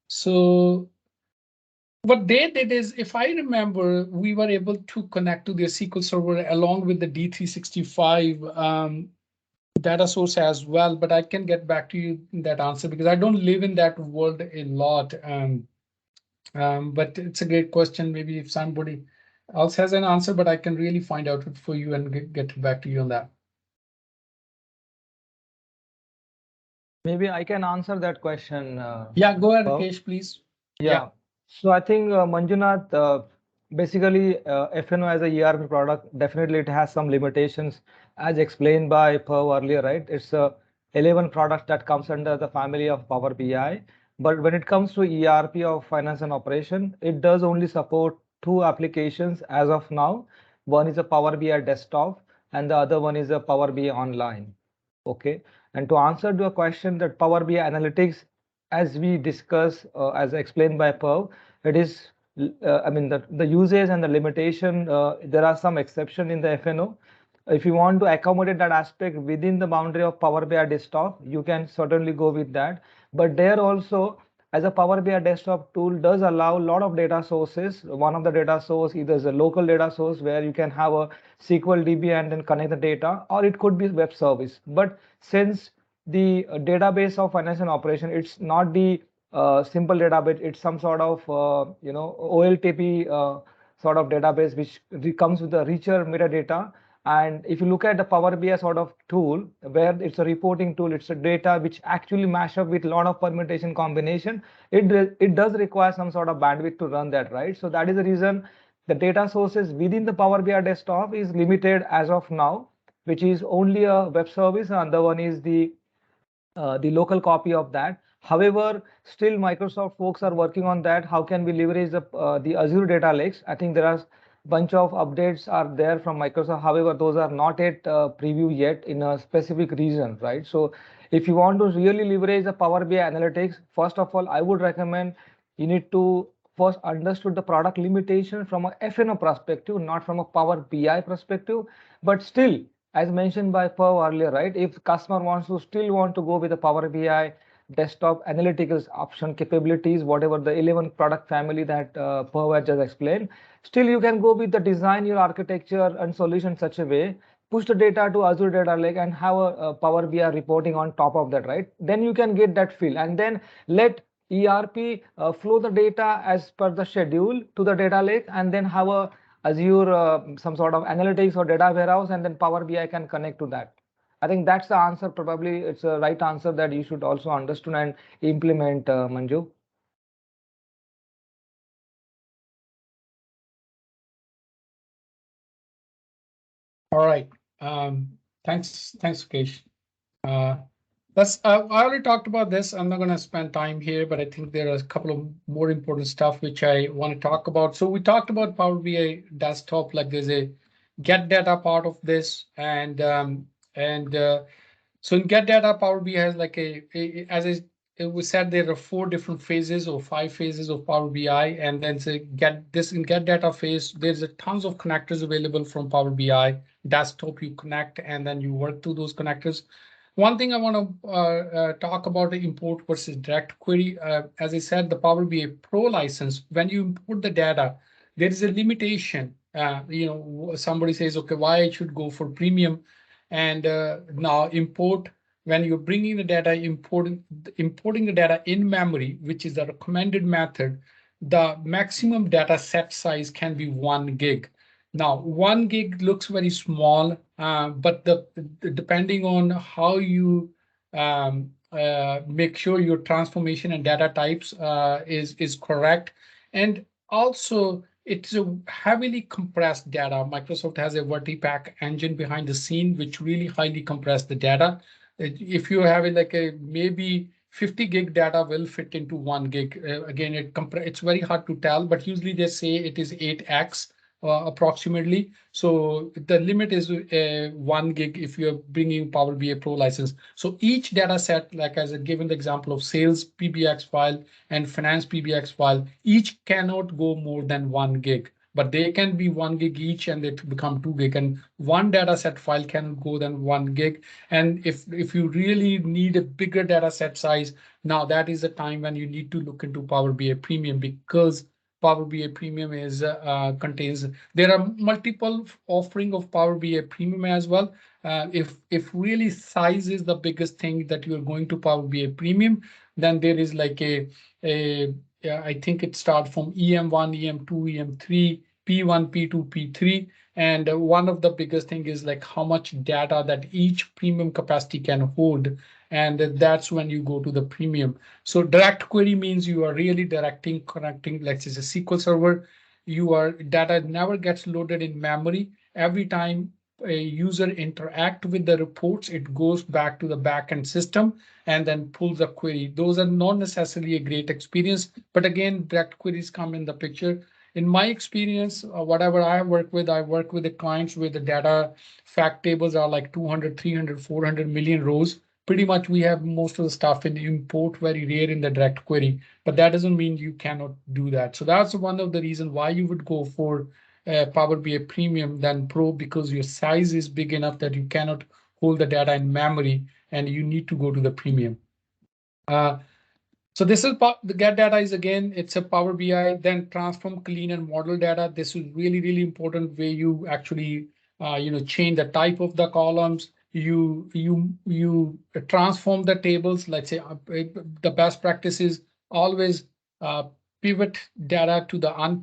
So what they did is, if I remember, we were able to connect to their SQL Server along with the D365 data source as well. But I can get back to you in that answer because I don't live in that world a lot. But it's a great question. Maybe if somebody else has an answer, but I can really find out for you and get back to you on that. Maybe I can answer that question. Yeah, go ahead, Rakesh, please. Yeah. So I think Manjunath, basically FNO as a ERP product, definitely it has some limitations as explained by Perv earlier, right? It's a 11 product that comes under the family of Power BI. But when it comes to ERP of finance and operation, it does only support two applications as of now. One is a Power BI desktop and the other one is a Power BI online. Okay. And to answer to a question that Power BI analytics, as we discuss, as explained by Perv, it is, I mean, the usage and the limitation, there are some exception in the FNO. If you want to accommodate that aspect within the boundary of Power BI desktop, you can certainly go with that. But there also, as a Power BI desktop tool does allow a lot of data sources. One of the data source either is a local data source where you can have a SQL DB and then connect the data, or it could be web service. But since the database of financial operation, it's not the simple database, it's some sort of OLTP sort of database which comes with a richer metadata. And if you look at the Power BI sort of tool, where it's a reporting tool, it's a data which actually mash up with a lot of permutation combination, it does require some sort of bandwidth to run that, right? So that is the reason the data sources within the Power BI desktop is limited as of now, which is only a web service, and the one is the local copy of that. However, still Microsoft folks are working on that. How can we leverage the Azure data lakes? I think there are bunch of updates are there from Microsoft. However, those are not at preview yet in a specific region, right? So if you want to really leverage the Power BI analytics, first of all, I would recommend you need to first understood the product limitation from a FNO perspective, not from a Power BI perspective. But still, as mentioned by Perv earlier, right? If customer wants to still want to go with the Power BI desktop analytics option capabilities, whatever the 11 product family that Perv had just explained, still you can go with the design your architecture and solution such a way, push the data to Azure Data Lake and have a Power BI reporting on top of that, right? Then you can get that feel and then let ERP flow the data as per the schedule to the data lake and then have a Azure some sort of analytics or data warehouse, and then Power BI can connect to that. I think that's the answer. Probably it's a right answer that you should also understand and implement, Manju. All right. Thanks, Kesh. Uh, I already talked about this. I'm not going to spend time here, but I think there are a couple of more important stuff which I want to talk about. So we talked about Power BI desktop, like there's a get data part of this, and so in get data, Power BI has like it was said, there are 4 different phases or 5 phases of Power BI, and then say in get data phase, there's a tons of connectors available from Power BI desktop. You connect and then you work through those connectors. One thing I want to talk about the import versus direct query. As I said, the Power BI Pro license, when you import the data, there is a limitation. Somebody says, okay, why I should go for premium? And now import, when you're bringing the data, importing the data in memory, which is the recommended method, the maximum data set size can be 1 gig. Now, 1 gig looks very small, but depending on how you make sure your transformation and data types is correct, and also it's a heavily compressed data. Microsoft has a Vertipack engine behind the scene, which really highly compress the data. If you have it like a maybe 50 gig data will fit into 1 gig. Again, it's very hard to tell, but usually they say it is 8x approximately. So the limit is 1 gig if you're bringing Power BI Pro license. So each data set, like as a given the example of sales PBX file and finance PBX file, each cannot go more than 1 gig, but they can be 1 gig each and they become 2 gig, and one data set file can go than 1 gig. And if you really need a bigger data set size, now that is the time when you need to look into Power BI Premium, because Power BI Premium is contains, there are multiple offering of Power BI Premium as well. If really size is the biggest thing that you're going to Power BI Premium, then there is like I think it starts from EM1, EM2, EM3, P1, P2, P3. And one of the biggest thing is like how much data that each premium capacity can hold. and that's when you go to the premium. So direct query means you are really directing, connecting, let's say a SQL server. Your data never gets loaded in memory. Every time a user interact with the reports, it goes back to the backend system and then pulls the query. Those are not necessarily a great experience, but again, direct queries come in the picture. In my experience, whatever I work with the clients where the data fact tables are like 200, 300, 400 million rows. Pretty much we have most of the stuff in import, very rare in the direct query, but that doesn't mean you cannot do that. So that's one of the reasons why you would go for Power BI Premium than Pro, because your size is big enough that you cannot hold the data in memory and you need to go to the premium. Uh, so this is the get data is again, it's a Power BI, then transform, clean, and model data. This is really, really important where you actually, change the type of the columns. You transform the tables. Let's say the best practice is always uh, pivot data to the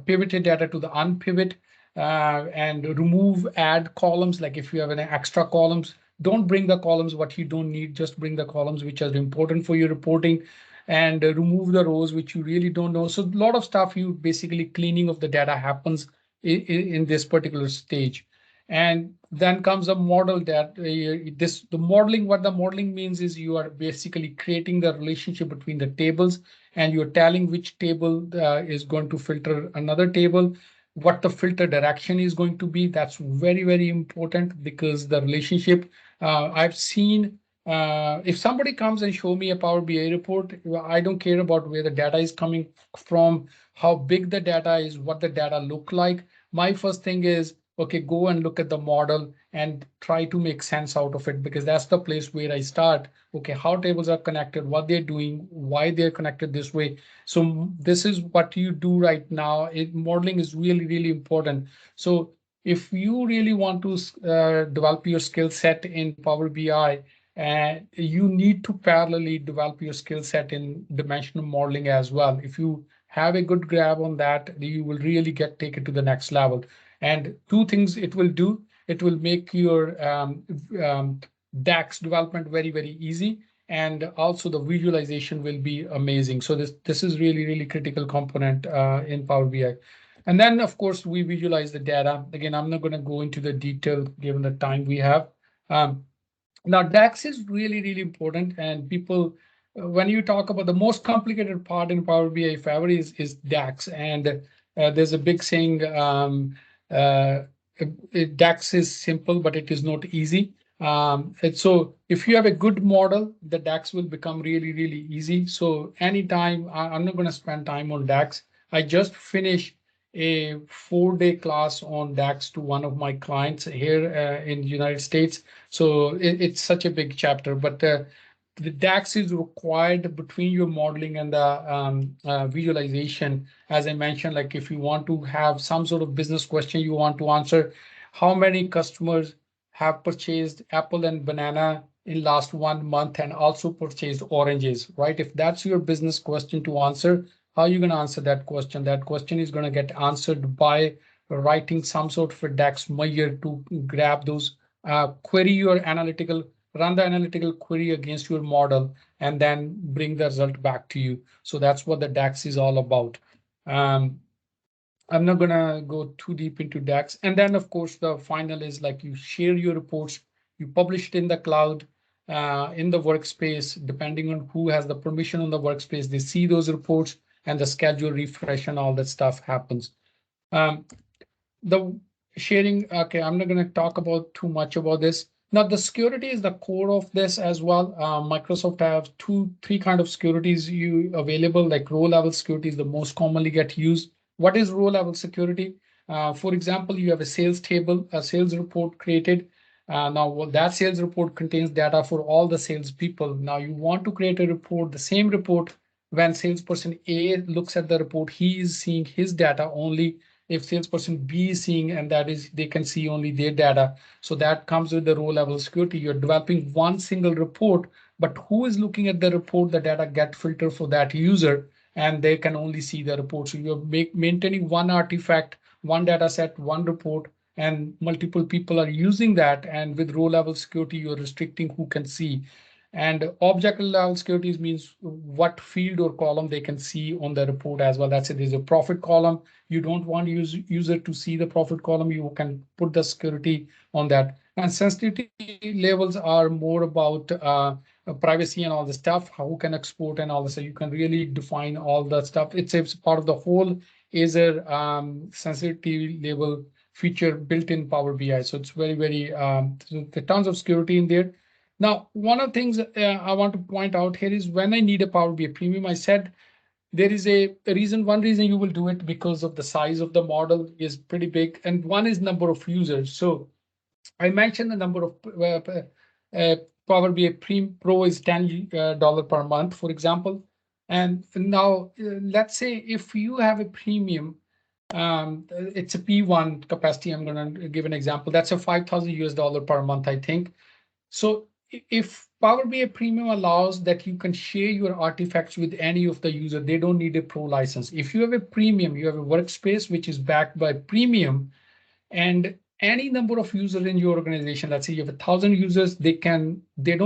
pivoted data to the unpivot, and remove add columns. Like if you have an extra columns, don't bring the columns what you don't need, just bring the columns which are important for your reporting, and remove the rows which you really don't know. So a lot of stuff, you basically cleaning of the data happens in this particular stage. And then comes a model that the modeling, what the modeling means is you are basically creating the relationship between the tables, and you're telling which table is going to filter another table, what the filter direction is going to be. That's very, very important, because the relationship, I've seen, if somebody comes and show me a Power BI report, I don't care about where the data is coming from, how big the data is, what the data look like. My first thing is, okay, go and look at the model and try to make sense out of it, because that's the place where I start. Okay, how tables are connected, what they're doing, why they're connected this way. So this is what you do right now. Modeling is really, really important. So if you really want to develop your skill set in Power BI, you need to parallelly develop your skill set in dimensional modeling as well. If you have a good grab on that, you will really take it to the next level. And two things it will do: it will make your DAX development very, very easy, and also the visualization will be amazing. So this is really, really critical component in Power BI. And then, of course, we visualize the data. Again, I'm not going to go into the detail given the time we have. Um, Now, DAX is really, really important, and people, when you talk about the most complicated part in Power BI, if ever, is DAX. And there's a big saying, uh, DAX is simple, but it is not easy. And so if you have a good model, the DAX will become really, really easy. So anytime, I'm not going to spend time on DAX. I just finished a 4-day class on DAX to one of my clients here in the United States. So it's such a big chapter, but the DAX is required between your modeling and the visualization. As I mentioned, like if you want to have some sort of business question you want to answer, how many customers have purchased apple and banana in last 1 month and also purchased oranges, right? If that's your business question to answer, how are you going to answer that question? That question is going to get answered by writing some sort of a DAX measure to grab those, query your analytical, run the analytical query against your model, and then bring the result back to you. So that's what the DAX is all about. Um, I'm not gonna go too deep into DAX. And then, of course, the final is like you share your reports, you publish it in the cloud, in the workspace. Depending on who has the permission on the workspace, they see those reports, and the schedule refresh and all that stuff happens. Um, the sharing, okay, I'm not going to talk about too much about this. Now, the security is the core of this as well. Microsoft have three kind of securities you available, like row level security is the most commonly get used. What is row level security? For example, you have a sales table, a sales report created. Now, well, that sales report contains data for all the sales people. Now, you want to create a report, the same report. When salesperson A looks at the report, he is seeing his data only. If salesperson B is seeing, and that is they can see only their data. So that comes with the row level security. You're developing one single report, but who is looking at the report? The data get filtered for that user, and they can only see the report. So you're maintaining one artifact, one data set, one report, and multiple people are using that. And with row level security, you're restricting who can see. And object level securities means what field or column they can see on the report as well. That's it. There's a profit column. You don't want user to see the profit column. You can put the security on that. And sensitivity levels are more about privacy and all the stuff, how can export and all this. So you can really define all that stuff. It's part of the whole Azure sensitivity level feature built in Power BI. So it's very, so the tons of security in there. Now, one of the things I want to point out here is when I need a Power BI premium, I said there is a reason. One reason you will do it because of the size of the model is pretty big, and one is number of users. So I mentioned the number of Power BI Pro is $10 per month, for example. And now let's say if you have a premium, it's a P1 capacity. I'm going to give an example. That's a 5,000 US dollar per month, I think. So if Power BI Premium allows that you can share your artifacts with any of the user, they don't need a pro license. If you have a premium, you have a workspace which is backed by premium, and any number of users in your organization, let's say you have 1,000 users, they don't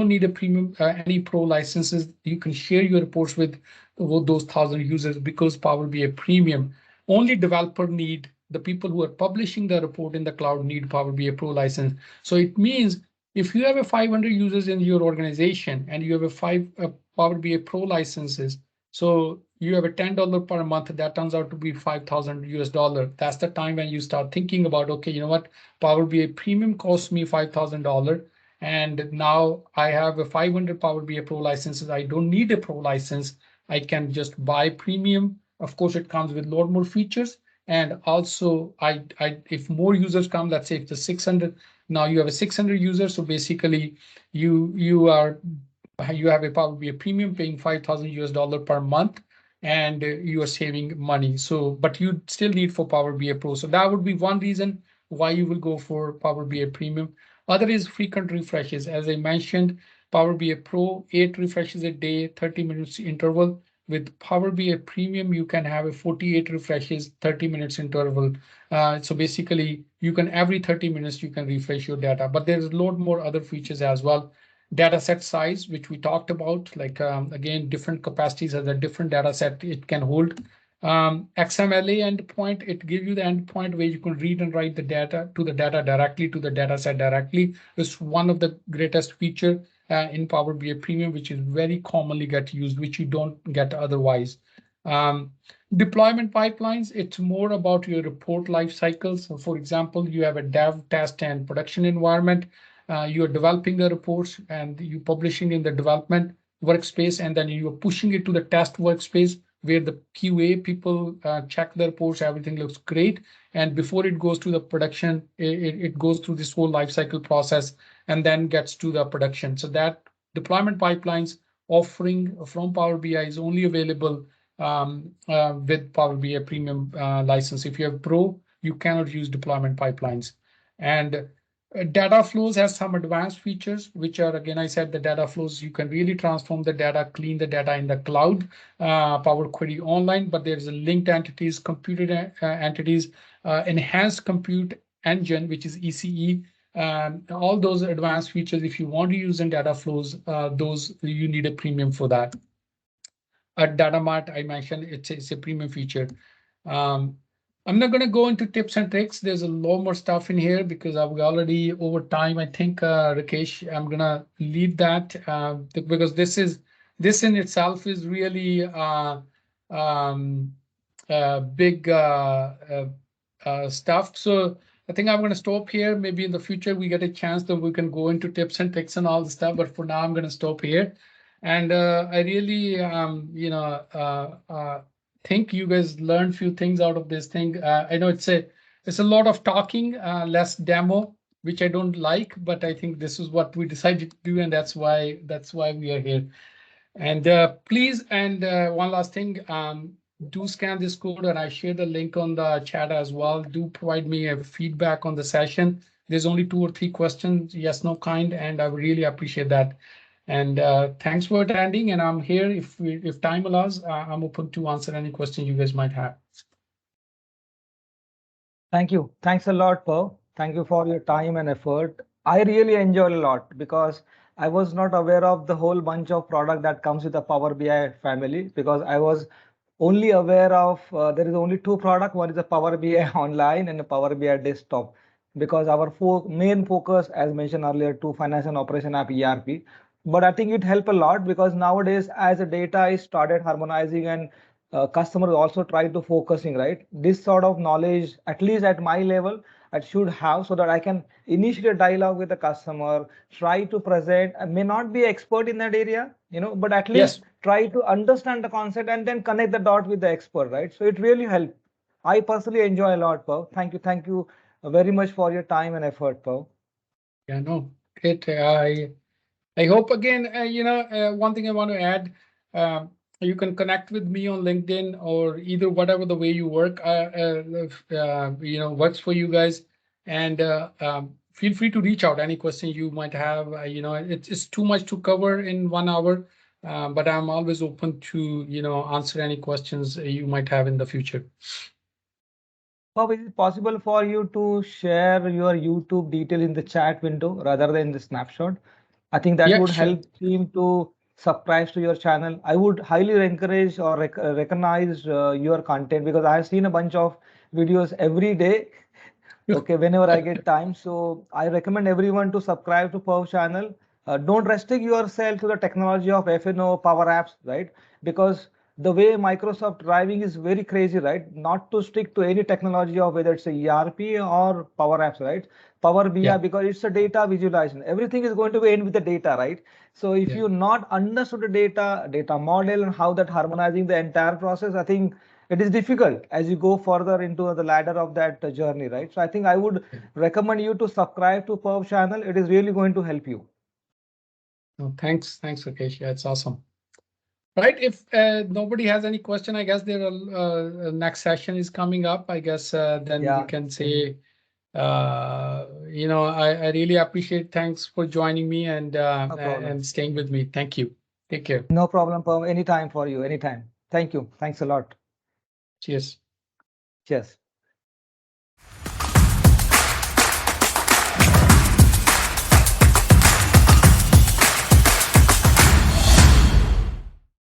need a premium, any pro licenses. You can share your reports with those 1,000 users because Power BI Premium. Only developer need, the people who are publishing the report in the cloud need Power BI Pro license. So it means if you have a 500 users in your organization and you have a Power BI Pro licenses, so you have a $10 per month, that turns out to be 5,000 US dollar. That's the time when you start thinking about, okay, you know what, Power BI Premium costs me $5,000. And now I have a 500 Power BI Pro licenses. I don't need a pro license. I can just buy premium. Of course, it comes with a lot more features. And also, if more users come, let's say if the 600, now you have a 600 users. So basically, you have a Power BI Premium paying 5,000 US dollar per month, and you are saving money. So, but you still need for Power BI Pro. So that would be one reason why you will go for Power BI Premium. Other is frequent refreshes. As I mentioned, Power BI Pro, 8 refreshes a day, 30 minutes interval. With Power BI Premium, you can have a 48 refreshes, 30 minutes interval. So basically, you can every 30 minutes, you can refresh your data. But there's a lot more other features as well. Data set size, which we talked about, like again, different capacities as a different data set it can hold. XMLA endpoint, it gives you the endpoint where you can read and write the data to the data directly to the data set directly. It's one of the greatest feature in Power BI Premium, which is very commonly get used, which you don't get otherwise. Deployment pipelines, it's more about your report life cycles. So for example, you have a dev, test, and production environment. You're developing the reports and you publishing in the development workspace, and then you're pushing it to the test workspace where the QA people check the reports, everything looks great. And before it goes to the production, it goes through this whole life cycle process and then gets to the production. So that deployment pipelines offering from Power BI is only available with Power BI Premium license. If you have Pro, you cannot use deployment pipelines. And data flows has some advanced features, which are, again, I said the data flows, you can really transform the data, clean the data in the cloud, Power Query online, but there's a linked entities, computed entities, enhanced compute engine, which is ECE. All those advanced features, if you want to use in data flows, those you need a premium for that. Data Mart, I mentioned, it's a premium feature. I'm not going to go into tips and tricks. There's a lot more stuff in here because I've already over time. I think Rakesh, I'm going to leave that because this in itself is really big stuff. So I think I'm going to stop here. Maybe in the future we get a chance that we can go into tips and tricks and all the stuff. But for now, I'm going to stop here. And I really, think you guys learned a few things out of this thing. I know it's a lot of talking, less demo, which I don't like, but I think this is what we decided to do, and that's why we are here. And please, and one last thing, do scan this code, and I share the link on the chat as well. Do provide me a feedback on the session. There's only 2 or 3 questions, yes, no kind, and I would really appreciate that. And thanks for attending. And I'm here if time allows. I'm open to answer any question you guys might have. Thank you. Thanks a lot, Paul. Thank you for your time and effort. I really enjoyed a lot because I was not aware of the whole bunch of product that comes with the Power BI family, because I was only aware of there is only two product. One is a Power BI online and a Power BI desktop, because our main focus, as mentioned earlier, to finance and operation app ERP. But I think it helped a lot because nowadays, as the data is started harmonizing and customers also try to focusing, right? This sort of knowledge, at least at my level, I should have, so that I can initiate a dialogue with the customer, try to present. I may not be expert in that area, but at least Yes. try to understand the concept and then connect the dot with the expert, right? So it really helped. I personally enjoy a lot, Pav. Thank you. Thank you very much for your time and effort, Pav. Yeah, no, great. I hope again, one thing I want to add, um, you can connect with me on LinkedIn or either whatever the way you work, works for you guys. And feel free to reach out any questions you might have. It's too much to cover in 1 hour, but I'm always open to, answer any questions you might have in the future. Pav, is it possible for you to share your YouTube detail in the chat window rather than the snapshot? I think that Yeah, would sure. help team to subscribe to your channel. I would highly encourage or recognize your content, because I have seen a bunch of videos every day. Okay, whenever I get time. So I recommend everyone to subscribe to Perv channel. Don't restrict yourself to the technology of FNO Power Apps, right? Because the way Microsoft driving is very crazy, right? Not to stick to any technology of whether it's a ERP or Power Apps, right? Power BI, Yeah, because it's a data visualization. Everything is going to be end with the data, right? So if yeah. you not understood the data model and how that harmonizing the entire process, I think it is difficult as you go further into the ladder of that journey, right? So I think I would Yeah. recommend you to subscribe to Perv channel. It is really going to help you. No, thanks, Rakesh. Yeah, it's awesome. Right. If nobody has any question, I guess their next session is coming up. I guess then we Yeah, can say, I really appreciate. Thanks for joining me no problem. and staying with me. Thank you. Take care. No problem, Perv. Anytime for you, anytime. Thank you. Thanks a lot. Cheers. Cheers.